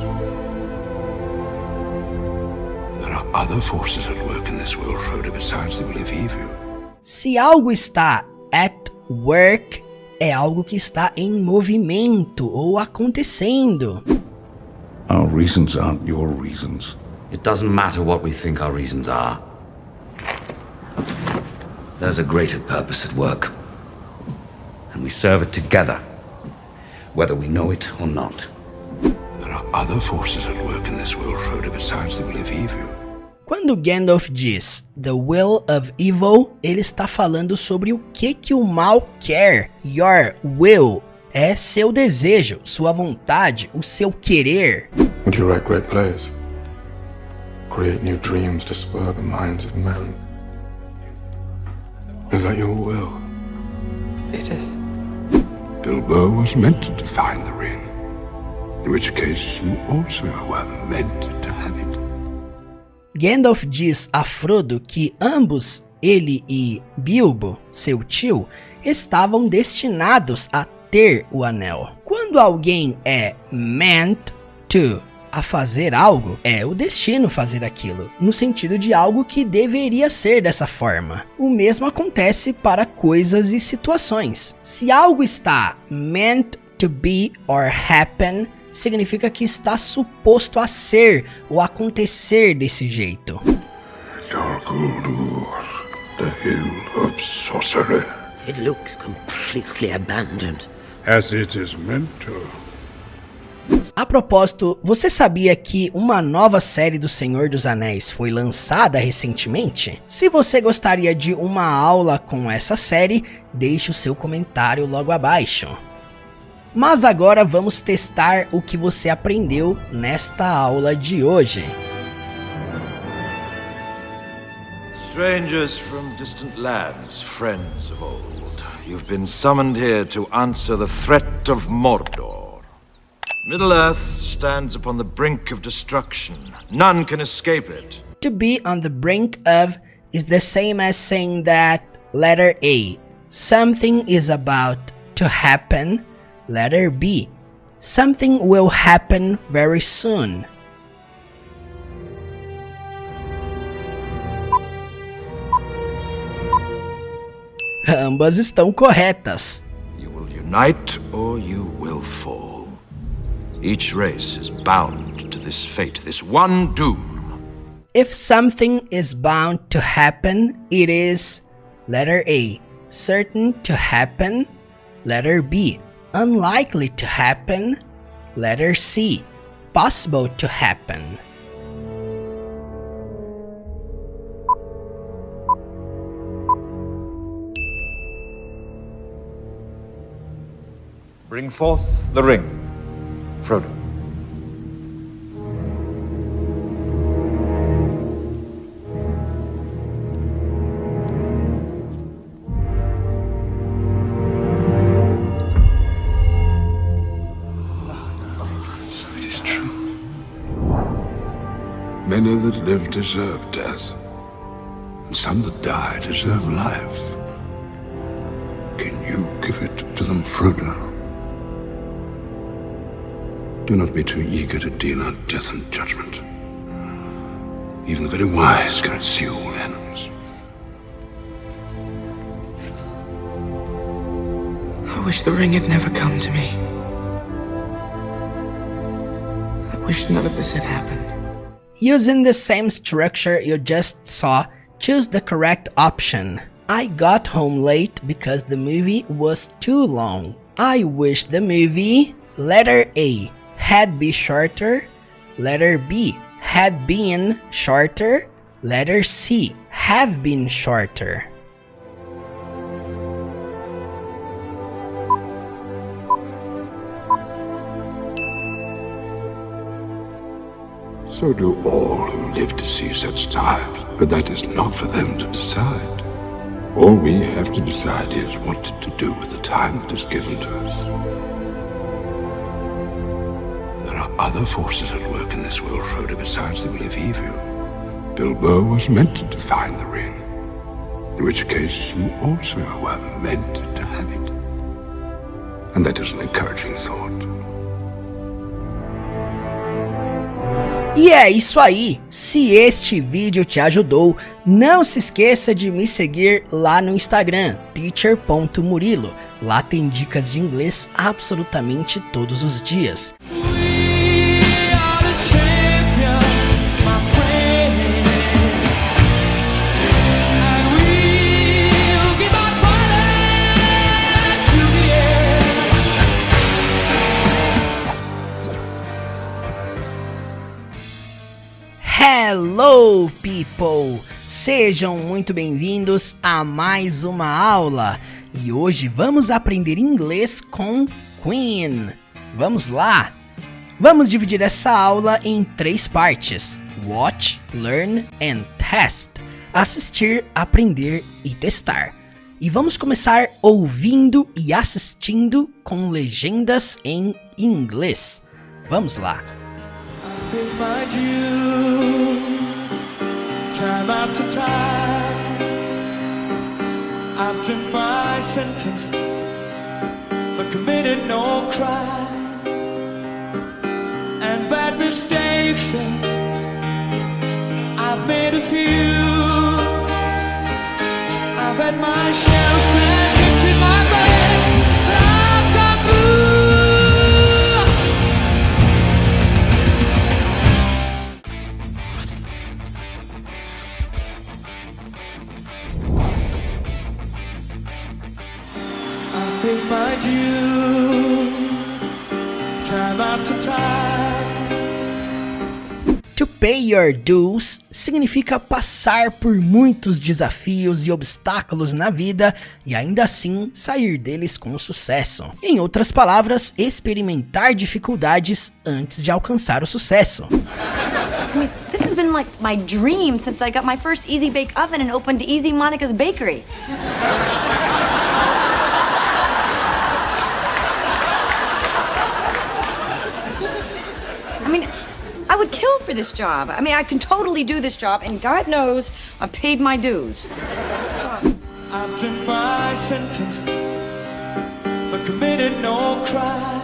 There are other forces at work in this world, Frodo, besides the will of evil. Se algo está at work, é algo que está em movimento ou acontecendo. Our reasons aren't your reasons. It doesn't matter what we think our reasons are. There's a greater purpose at work. And we serve it together, whether we know it or not. There are other forces at work in this world, Frodo, besides the will of evil. Quando Gandalf diz The Will of Evil, ele está falando sobre o que o mal quer. Your will é seu desejo, sua vontade, o seu querer. Would you write great plays? Create new dreams to spur the minds of men? Is that your will? It is. Bilbo was meant to find the ring, in which case you also were meant to have it. Gandalf diz a Frodo que ambos, ele e Bilbo, seu tio, estavam destinados a ter o anel. Quando alguém é meant to a fazer algo, é o destino fazer aquilo, no sentido de algo que deveria ser dessa forma. O mesmo acontece para coisas e situações. Se algo está meant to be or happen, significa que está suposto a ser ou acontecer desse jeito. Dol Guldur, the Hill of Sorcery. It looks completely abandoned. As it is meant to. A propósito, você sabia que uma nova série do Senhor dos Anéis foi lançada recentemente? Se você gostaria de uma aula com essa série, deixe o seu comentário logo abaixo. Mas agora vamos testar o que você aprendeu nesta aula de hoje. Strangers from distant lands, friends of old, you've been summoned here to answer the threat of Mordor. Middle-earth stands upon the brink of destruction. None can escape it. To be on the brink of is the same as saying that letter A. Something is about to happen. Letter B. Something will happen very soon. Ambas estão corretas. You will unite or you will fall. Each race is bound to this fate, this one doom. If something is bound to happen, it is letter A. Certain to happen. Letter B, unlikely to happen. Letter C, possible to happen. Bring forth the ring, Frodo. It is true. Many that live deserve death, and some that die deserve life. Can you give it to them, Frodo? Do not be too eager to deal out death and judgment. Even the very wise cannot see all ends. I wish the ring had never come to me. I wish none of this had happened. Using the same structure you just saw, choose the correct option. I got home late because the movie was too long. I wish the movie, letter A, had been shorter. Letter B, had been shorter. Letter C, have been shorter. So do all who live to see such times, but that is not for them to decide. All we have to decide is what to do with the time that is given to us. There are other forces at work in this world, Frodo, besides the will of evil. Bilbo was meant to find the ring, in which case you also were meant to have it. And that is an encouraging thought. E é isso aí, se este vídeo te ajudou, não se esqueça de me seguir lá no Instagram, teacher.murilo. Lá tem dicas de inglês absolutamente todos os dias. Hello people! Sejam muito bem-vindos a mais uma aula e hoje vamos aprender inglês com Queen. Vamos lá! Vamos dividir essa aula em 3 partes: Watch, Learn and Test. Assistir, aprender e testar. E vamos começar ouvindo e assistindo com legendas em inglês. Vamos lá! My dues, time after time, I've done my sentence, but committed no crime, and bad mistakes, I've made a few, I've had my share of setbacks in my best, I've got blue. My dues, time after time. To pay your dues significa passar por muitos desafios e obstáculos na vida e ainda assim sair deles com sucesso. Em outras palavras, experimentar dificuldades antes de alcançar o sucesso. I mean, this has been like my dream since I got my first Easy Bake Oven and opened Easy Monica's Bakery. I mean, I would kill for this job. I mean, I can totally do this job, and God knows I've paid my dues. I've done my sentence, but committed no crime.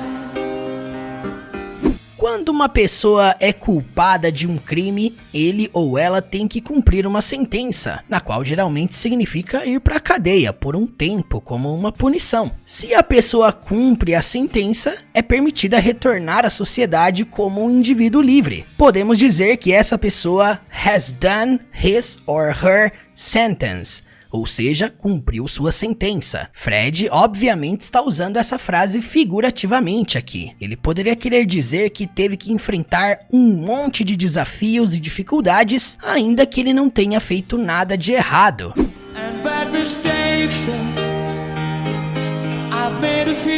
Quando uma pessoa é culpada de um crime, ele ou ela tem que cumprir uma sentença, na qual geralmente significa ir para a cadeia por um tempo como uma punição. Se a pessoa cumpre a sentença, é permitida retornar à sociedade como um indivíduo livre. Podemos dizer que essa pessoa has done his or her sentence. ou seja, cumpriu sua sentença. Fred, obviamente, está usando essa frase figurativamente aqui. Ele poderia querer dizer que teve que enfrentar um monte de desafios e dificuldades, ainda que ele não tenha feito nada de errado. And bad mistakes, I've made a few.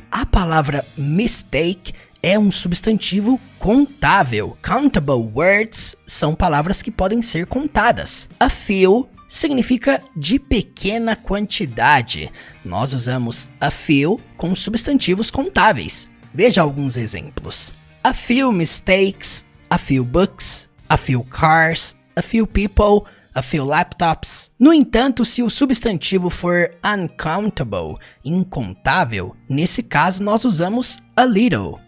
A palavra mistake é um substantivo contável. Countable words são palavras que podem ser contadas. A few significa de pequena quantidade. Nós usamos a few com substantivos contáveis. Veja alguns exemplos. A few mistakes, a few books, a few cars, a few people, a few laptops. No entanto, se o substantivo for uncountable, incontável, nesse caso nós usamos a little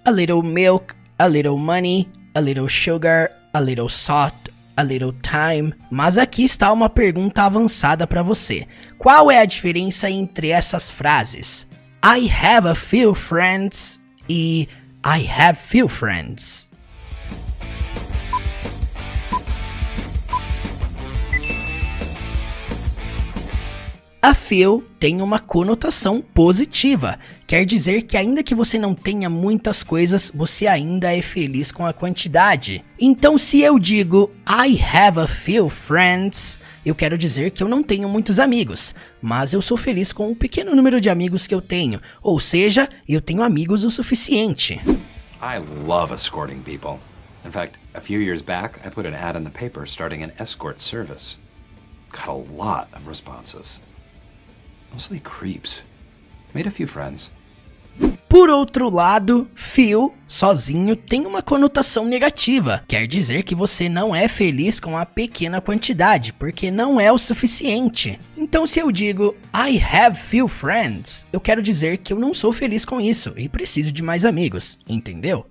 milk, a little money, a little sugar, a little salt, a little time. Mas aqui está uma pergunta avançada para você. Qual é a diferença entre essas frases? I have a few friends e I have few friends. A few tem uma conotação positiva, quer dizer que ainda que você não tenha muitas coisas, você ainda é feliz com a quantidade. Então se eu digo I have a few friends, eu quero dizer que eu não tenho muitos amigos, mas eu sou feliz com o pequeno número de amigos que eu tenho, ou seja, eu tenho amigos o suficiente. I love escorting people. In fact, a few years back, I put an ad in the paper starting an escort service. Got a lot of responses. Mostly creeps. Made a few friends. Por outro lado, few, sozinho, tem uma conotação negativa. Quer dizer que você não é feliz com a pequena quantidade, porque não é o suficiente. Então se eu digo I have few friends, eu quero dizer que eu não sou feliz com isso e preciso de mais amigos, entendeu?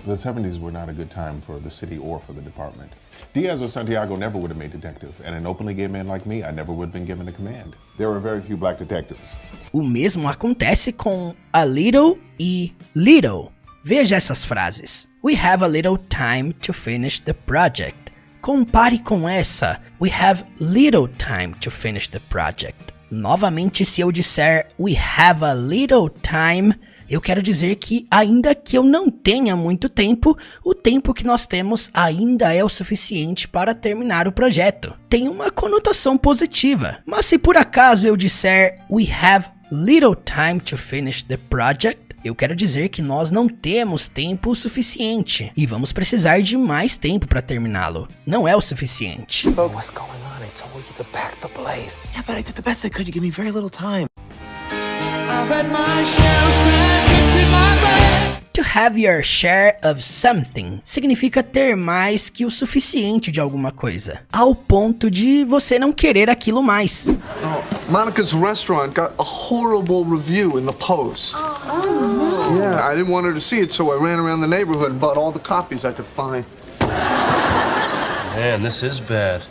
The 70s were not a good time for the city or for the department. Diaz or Santiago never would have made detective, and an openly gay man like me, I never would have been given a command. There were very few black detectives. O mesmo acontece com a little e little. Veja essas frases. We have a little time to finish the project. Compare com essa. We have little time to finish the project. Novamente, se eu disser we have a little time, eu quero dizer que, ainda que eu não tenha muito tempo, o tempo que nós temos ainda é o suficiente para terminar o projeto. Tem uma conotação positiva. Mas se por acaso eu disser we have little time to finish the project, eu quero dizer que nós não temos tempo suficiente e vamos precisar de mais tempo para terminá-lo. Não é o suficiente. What's going on? I told you to back the place. Yeah, but I did the best I could. You give me very little time. I've had my share of seconds in my bed. To have your share of something significa ter mais que o suficiente de alguma coisa, ao ponto de você não querer aquilo mais. Monica's restaurant got a horrible review in the Post. Oh. Yeah, I didn't want her to see it, so I ran around the neighborhood and bought all the copies I could find. Man, this is bad.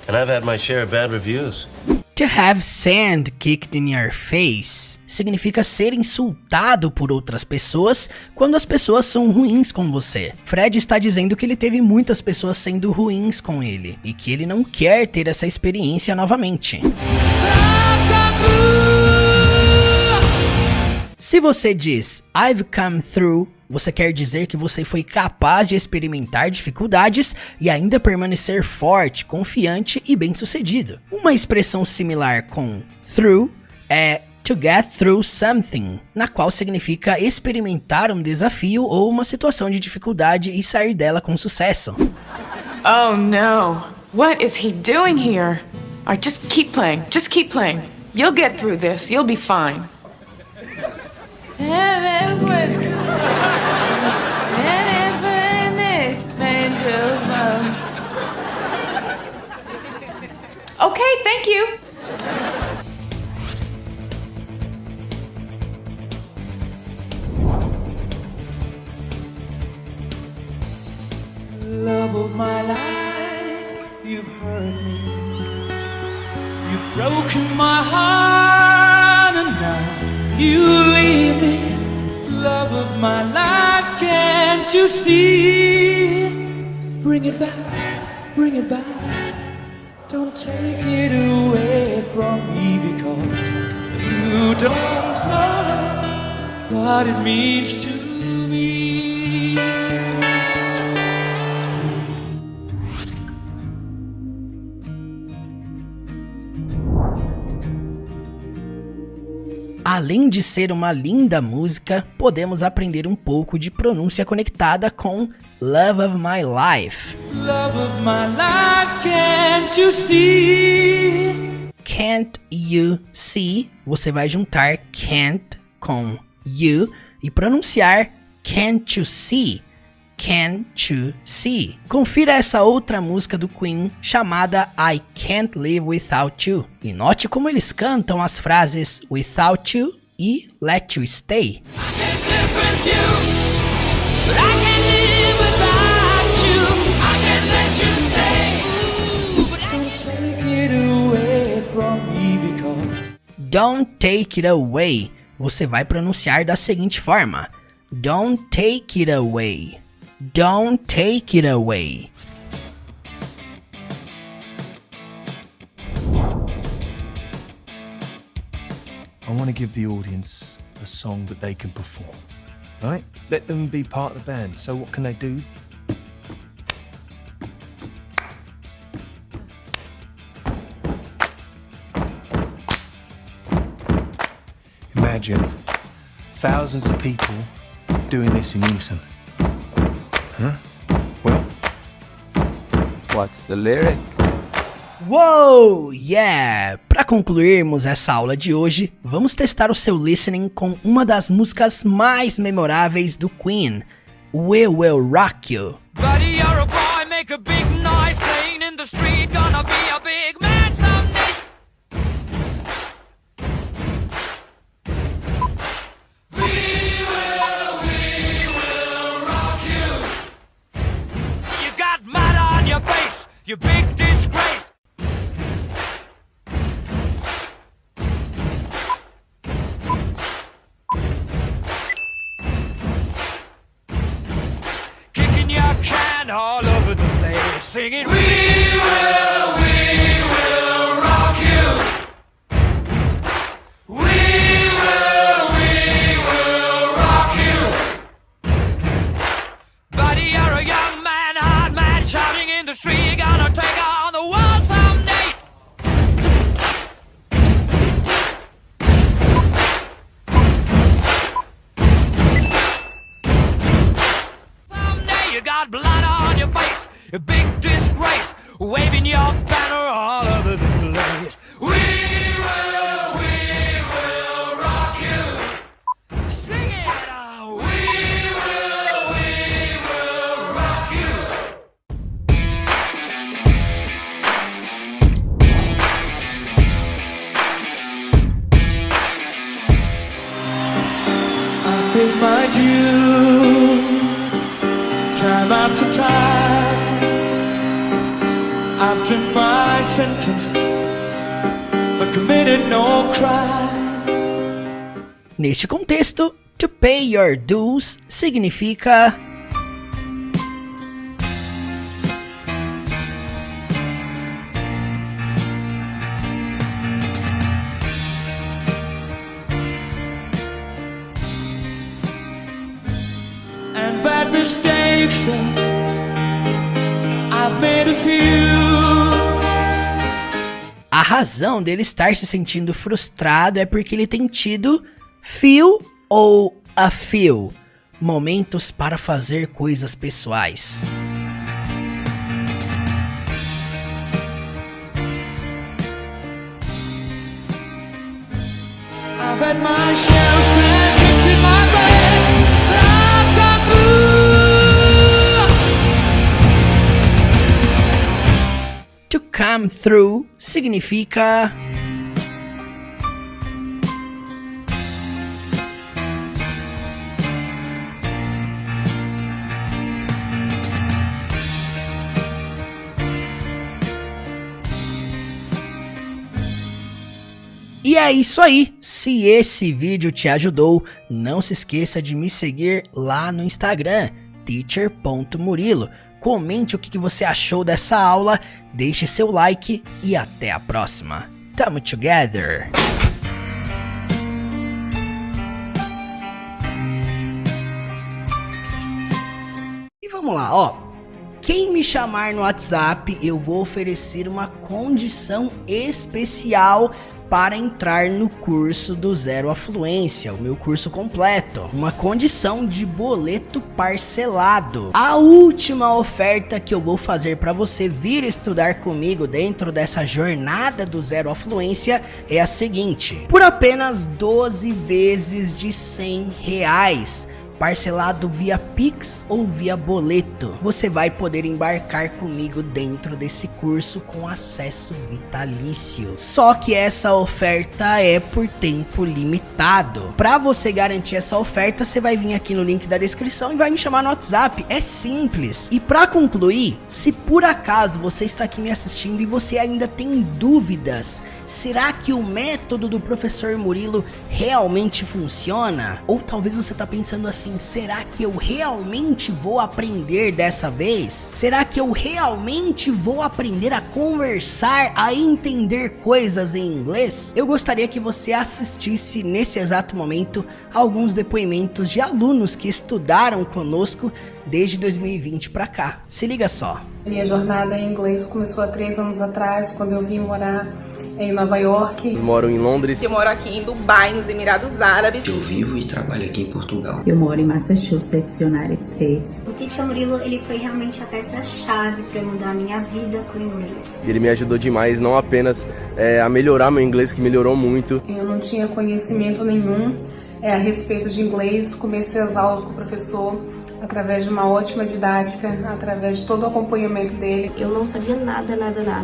And I've had my share of bad reviews. To have sand kicked in your face significa ser insultado por outras pessoas quando as pessoas são ruins com você. Fred está dizendo que ele teve muitas pessoas sendo ruins com ele e que ele não quer ter essa experiência novamente. Se você diz I've come through, você quer dizer que você foi capaz de experimentar dificuldades e ainda permanecer forte, confiante e bem-sucedido. Uma expressão similar com through é to get through something, na qual significa experimentar um desafio ou uma situação de dificuldade e sair dela com sucesso. Oh no, what is he doing here? Alright, just keep playing, You'll get through this, you'll be fine. Okay, thank you. Love of my life, you've hurt me. You've broken my heart and now you leave me. Love of my life, can't you see? Bring it back, bring it back. Don't take it away from me because you don't know what it means to me. Além de ser uma linda música, podemos aprender um pouco de pronúncia conectada com Love of My Life. Love of my life, can't you see? Can't you see? Você vai juntar can't com you e pronunciar can't you see? Can't you see? Confira essa outra música do Queen chamada I Can't Live Without You. E note como eles cantam as frases without you e let you stay. Don't take it away. Você vai pronunciar da seguinte forma: Don't take it away. Don't take it away. I want to give the audience a song that they can perform, right? Let them be part of the band. So what can they do? Imagine thousands of people doing this in unison. Huh? Well, what's the lyric? Wow, yeah! Para concluirmos essa aula de hoje, vamos testar o seu listening com uma das músicas mais memoráveis do Queen, We Will Rock You. Buddy, you're a boy, make a big noise, playing in the street, gonna be a big man someday. We will rock you. You got mud on your face, you big disgrace. Kicking your can all over the place, singing, We will rock you. We will rock you. Buddy, you're a young man, hard man, shouting in the street, gonna take on the world someday. Someday you got blood on your face, a big disgrace, waving your banner all over the place. We will rock you. Sing it out. We will rock you. I paid my dues, time after time. I've done my sentence, but committed no crime. Neste contexto, to pay your dues significa And bad mistakes, I've made a few. a razão dele estar se sentindo frustrado é porque ele tem tido few ou a few momentos para fazer coisas pessoais. I've had my share of sand kicked in my face, like a fool. To come through significa E é isso aí, se esse vídeo te ajudou, não se esqueça de me seguir lá no Instagram, teacher.murilo. comente o que você achou dessa aula, deixe seu like e até a próxima. Tamo together! E vamos lá, ó. Quem me chamar no WhatsApp, eu vou oferecer uma condição especial para entrar no curso do Zero à Fluência, o meu curso completo. Uma condição de boleto parcelado. A última oferta que eu vou fazer para você vir estudar comigo dentro dessa jornada do Zero à Fluência é a seguinte: por apenas 12 vezes de R$100, parcelado via Pix ou via boleto, você vai poder embarcar comigo dentro desse curso com acesso vitalício. Só que essa oferta é por tempo limitado. Para você garantir essa oferta, você vai vir aqui no link da descrição e vai me chamar no WhatsApp. É simples. E para concluir, se por acaso você está aqui me assistindo e você ainda tem dúvidas, será que o método do professor Murilo realmente funciona? Ou talvez você está pensando assim: será que eu realmente vou aprender dessa vez? Será que eu realmente vou aprender a conversar, a entender coisas em inglês? Eu gostaria que você assistisse nesse exato momento alguns depoimentos de alunos que estudaram conosco desde 2020 para cá. Se liga só. Minha jornada em inglês começou há 3 anos atrás, quando eu vim morar em Nova York. Eu moro em Londres. Eu moro aqui em Dubai, nos Emirados Árabes. Eu vivo e trabalho aqui em Portugal. Eu moro em Massachusetts, United States. O Teacher Murilo, ele foi realmente a peça-chave para mudar a minha vida com o inglês. Ele me ajudou demais, não apenas a melhorar meu inglês, que melhorou muito. Eu não tinha conhecimento nenhum a respeito de inglês. Comecei as aulas com o professor através de uma ótima didática, através de todo o acompanhamento dele. Eu não sabia nada.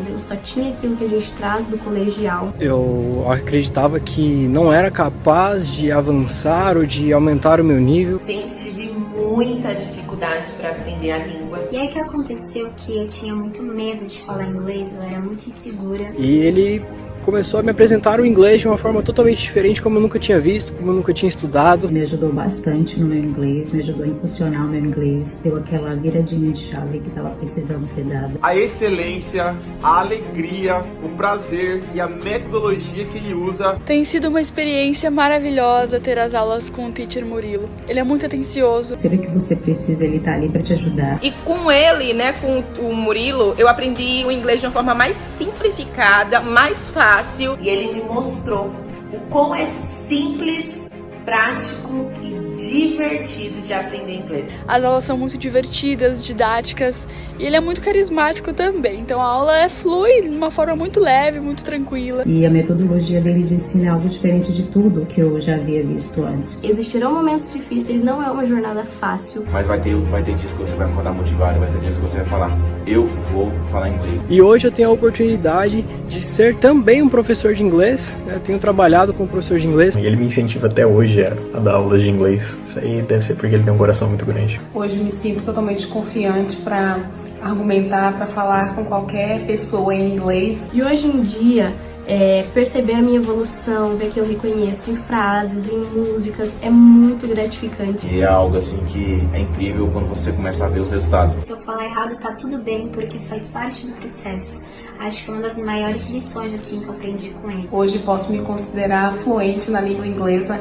Eu só tinha aquilo que a gente traz do colegial. Eu acreditava que não era capaz de avançar ou de aumentar o meu nível. Sempre tive muita dificuldade para aprender a língua. E aí que aconteceu que eu tinha muito medo de falar inglês, eu era muito insegura. E ele começou a me apresentar o inglês de uma forma totalmente diferente, como eu nunca tinha visto, como eu nunca tinha estudado. Me ajudou bastante no meu inglês, me ajudou a impulsionar o meu inglês, deu aquela viradinha de chave que estava precisando ser dada. A excelência, a alegria, o prazer e a metodologia que ele usa. Tem sido uma experiência maravilhosa ter as aulas com o Teacher Murilo. Ele é muito atencioso. Sempre que você precisa, ele tá ali para te ajudar. E com ele, com o Murilo, eu aprendi o inglês de uma forma mais simplificada, mais fácil. E ele me mostrou o quão é simples, prático e divertido de aprender inglês. As aulas são muito divertidas, didáticas, e ele é muito carismático também. Então a aula flui de uma forma muito leve, muito tranquila. E a metodologia dele de ensino é algo diferente de tudo que eu já havia visto antes. Existirão momentos difíceis, não é uma jornada fácil. Mas vai ter dias que você vai acordar motivado, vai ter dias que você vai falar: eu vou falar inglês. E hoje eu tenho a oportunidade de ser também um professor de inglês. Eu tenho trabalhado como professor de inglês. E ele me incentiva até hoje a dar aulas de inglês. Isso aí deve ser porque ele tem um coração muito grande. Hoje me sinto totalmente confiante para argumentar, para falar com qualquer pessoa em inglês. E hoje em dia, perceber a minha evolução, ver que eu reconheço em frases, em músicas, é muito gratificante. E é algo assim que é incrível quando você começa a ver os resultados. Se eu falar errado, tá tudo bem, porque faz parte do processo. Acho que é uma das maiores lições assim que eu aprendi com ele. Hoje posso me considerar fluente na língua inglesa,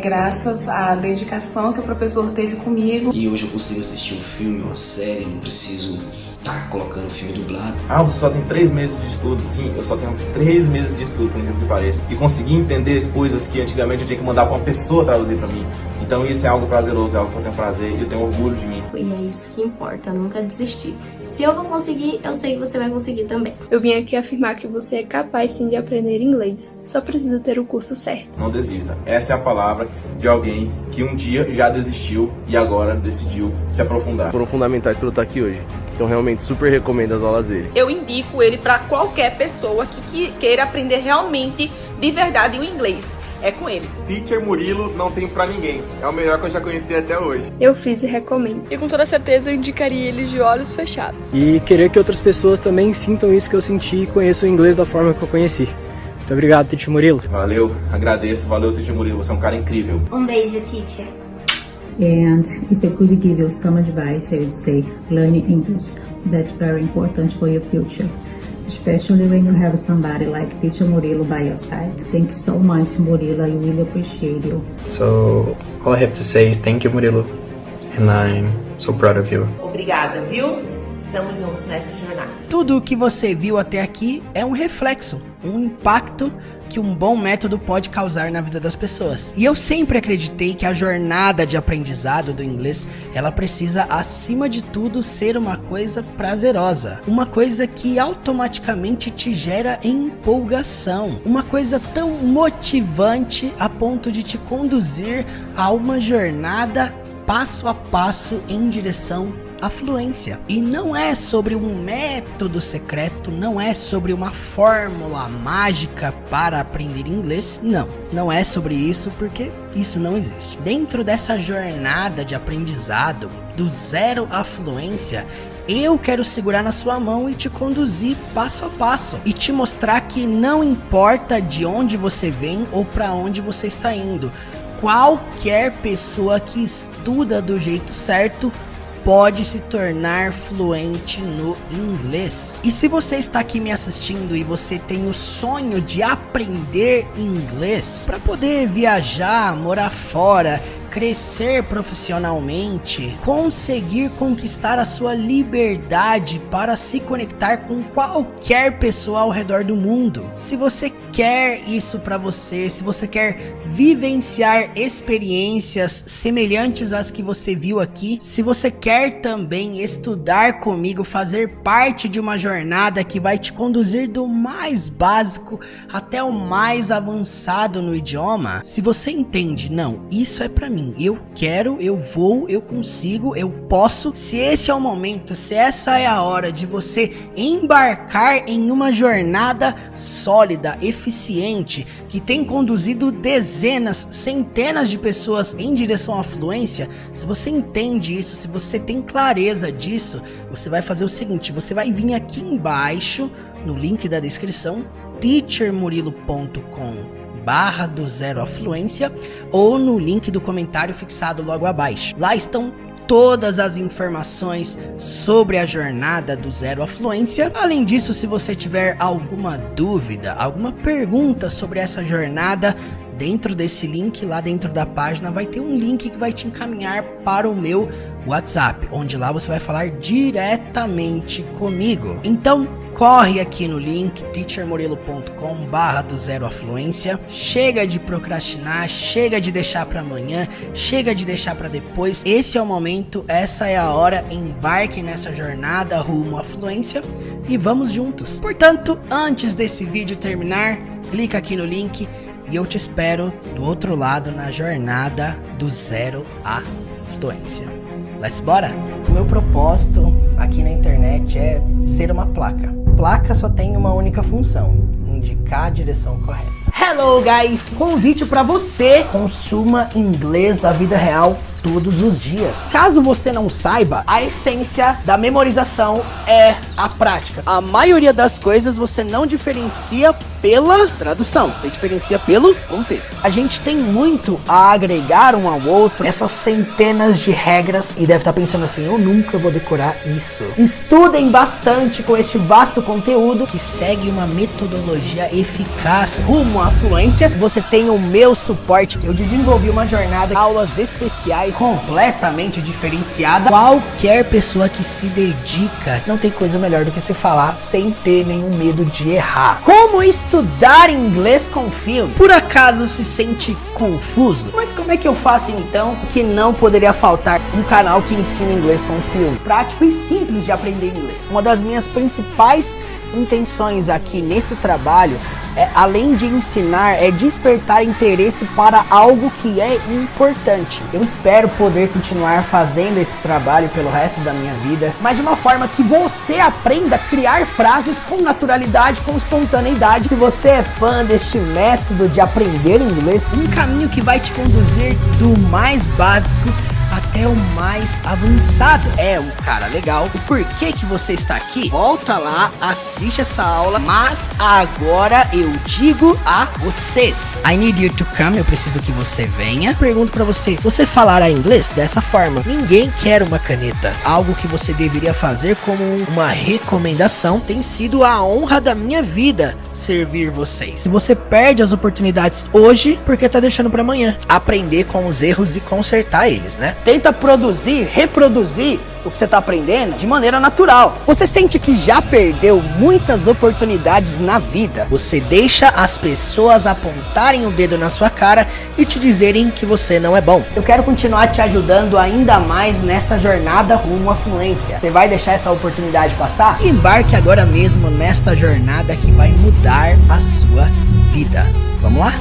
graças à dedicação que o professor teve comigo. E hoje eu consigo assistir um filme, uma série, não preciso estar colocando o filme dublado. Você só tem 3 meses de estudo? Sim, eu só tenho 3 meses de estudo, por incrível que pareça. E consegui entender coisas que antigamente eu tinha que mandar para uma pessoa traduzir para mim. Então isso é algo prazeroso, é algo que eu tenho prazer e eu tenho orgulho de mim. E é isso que importa, nunca desistir. Se eu vou conseguir, eu sei que você vai conseguir também. Eu vim aqui afirmar que você é capaz sim de aprender inglês. Só precisa ter o curso certo. Não desista. Essa é a palavra de alguém que um dia já desistiu e agora decidiu se aprofundar. Foram fundamentais para eu estar aqui hoje. Então realmente super recomendo as aulas dele. Eu indico ele para qualquer pessoa que queira aprender realmente de verdade o inglês. É com ele. Teacher Murilo não tem pra ninguém. É o melhor que eu já conheci até hoje. Eu fiz e recomendo. E com toda certeza eu indicaria ele de olhos fechados. E querer que outras pessoas também sintam isso que eu senti e conheçam o inglês da forma que eu conheci. Muito obrigado, Teacher Murilo. Valeu, agradeço. Valeu, Teacher Murilo. Você é um cara incrível. Um beijo, Teacher. And if I could give you some advice, I would say learning English. That's very important for your future, especially when you have somebody like Teacher Murilo by your side. Thank you so much, Murilo. I really appreciate you. So all I have to say is thank you, Murilo, and I'm so proud of you. Obrigada, viu? Estamos juntos nessa jornada. Tudo o que você viu até aqui é um reflexo, um impacto que um bom método pode causar na vida das pessoas. E eu sempre acreditei que a jornada de aprendizado do inglês, ela precisa, acima de tudo, ser uma coisa prazerosa. Uma coisa que automaticamente te gera empolgação. Uma coisa tão motivante a ponto de te conduzir a uma jornada passo a passo em direção à fluência. E não é sobre um método secreto, não é sobre uma fórmula mágica para aprender inglês. Não é sobre isso, porque isso não existe. Dentro dessa jornada de aprendizado, do zero à fluência, eu quero segurar na sua mão e te conduzir passo a passo e te mostrar que não importa de onde você vem ou para onde você está indo, qualquer pessoa que estuda do jeito certo pode se tornar fluente no inglês. E se você está aqui me assistindo e você tem o sonho de aprender inglês para poder viajar, morar fora, crescer profissionalmente, conseguir conquistar a sua liberdade para se conectar com qualquer pessoa ao redor do mundo. Se você quer isso para você, se você quer vivenciar experiências semelhantes às que você viu aqui, se você quer também estudar comigo, fazer parte de uma jornada que vai te conduzir do mais básico até o mais avançado no idioma, se você entende, não, isso é para mim, eu quero, eu vou, eu consigo, eu posso. Se esse é o momento, se essa é a hora de você embarcar em uma jornada sólida, eficiente, que tem conduzido dezenas, centenas de pessoas em direção à fluência, se você entende isso, se você tem clareza disso, você vai fazer o seguinte, você vai vir aqui embaixo, no link da descrição, teachermurilo.com/do zero à fluência, ou no link do comentário fixado logo abaixo. Lá estão todas as informações sobre a jornada do zero à fluência. Além disso, se você tiver alguma dúvida, alguma pergunta sobre essa jornada, dentro desse link, lá dentro da página, vai ter um link que vai te encaminhar para o meu WhatsApp, onde lá você vai falar diretamente comigo. Então, corre aqui no link teachermurilo.com/do zero à fluência. Chega de procrastinar, chega de deixar para amanhã, chega de deixar para depois. Esse é o momento, essa é a hora. Embarque nessa jornada rumo à fluência e vamos juntos. Portanto, antes desse vídeo terminar, clica aqui no link e eu te espero do outro lado na jornada do zero à fluência. Let's bora? O meu propósito aqui na internet é ser uma placa. Placa só tem uma única função: indicar a direção correta. Hello guys! Convite para você: consuma inglês da vida real todos os dias. Caso você não saiba, a essência da memorização é a prática. A maioria das coisas você não diferencia pela tradução, você diferencia pelo contexto. A gente tem muito a agregar um ao outro, essas centenas de regras, e deve estar pensando assim, eu nunca vou decorar isso. Estudem bastante com este vasto conteúdo que segue uma metodologia eficaz rumo à fluência. Você tem o meu suporte. Eu desenvolvi uma jornada, aulas especiais completamente diferenciada. Qualquer pessoa que se dedica, não tem coisa melhor do que se falar sem ter nenhum medo de errar. Como estudar inglês com filme? Por acaso se sente confuso? Mas como é que eu faço então? Que não poderia faltar um canal que ensina inglês com filme. Prático e simples de aprender inglês. Uma das minhas principais intenções aqui nesse trabalho além de ensinar, é despertar interesse para algo que é importante. Eu espero poder continuar fazendo esse trabalho pelo resto da minha vida, mas de uma forma que você aprenda a criar frases com naturalidade, com espontaneidade. Se você é fã deste método de aprender inglês, um caminho que vai te conduzir do mais básico até o mais avançado. É um cara legal. O porquê que você está aqui? Volta lá, assiste essa aula, mas agora eu digo a vocês. I need you to come, eu preciso que você venha. Pergunto pra você, você falará inglês dessa forma? Ninguém quer uma caneta. Algo que você deveria fazer como uma recomendação. Tem sido a honra da minha vida servir vocês. Se você perde as oportunidades hoje, porque tá deixando pra amanhã. Aprender com os erros e consertar eles, né? Tenta produzir, reproduzir o que você tá aprendendo de maneira natural. Você sente que já perdeu muitas oportunidades na vida. Você deixa as pessoas apontarem o dedo na sua cara e te dizerem que você não é bom. Eu quero continuar te ajudando ainda mais nessa jornada rumo à fluência. Você vai deixar essa oportunidade passar? Embarque agora mesmo nesta jornada que vai mudar a sua vida. Vamos lá?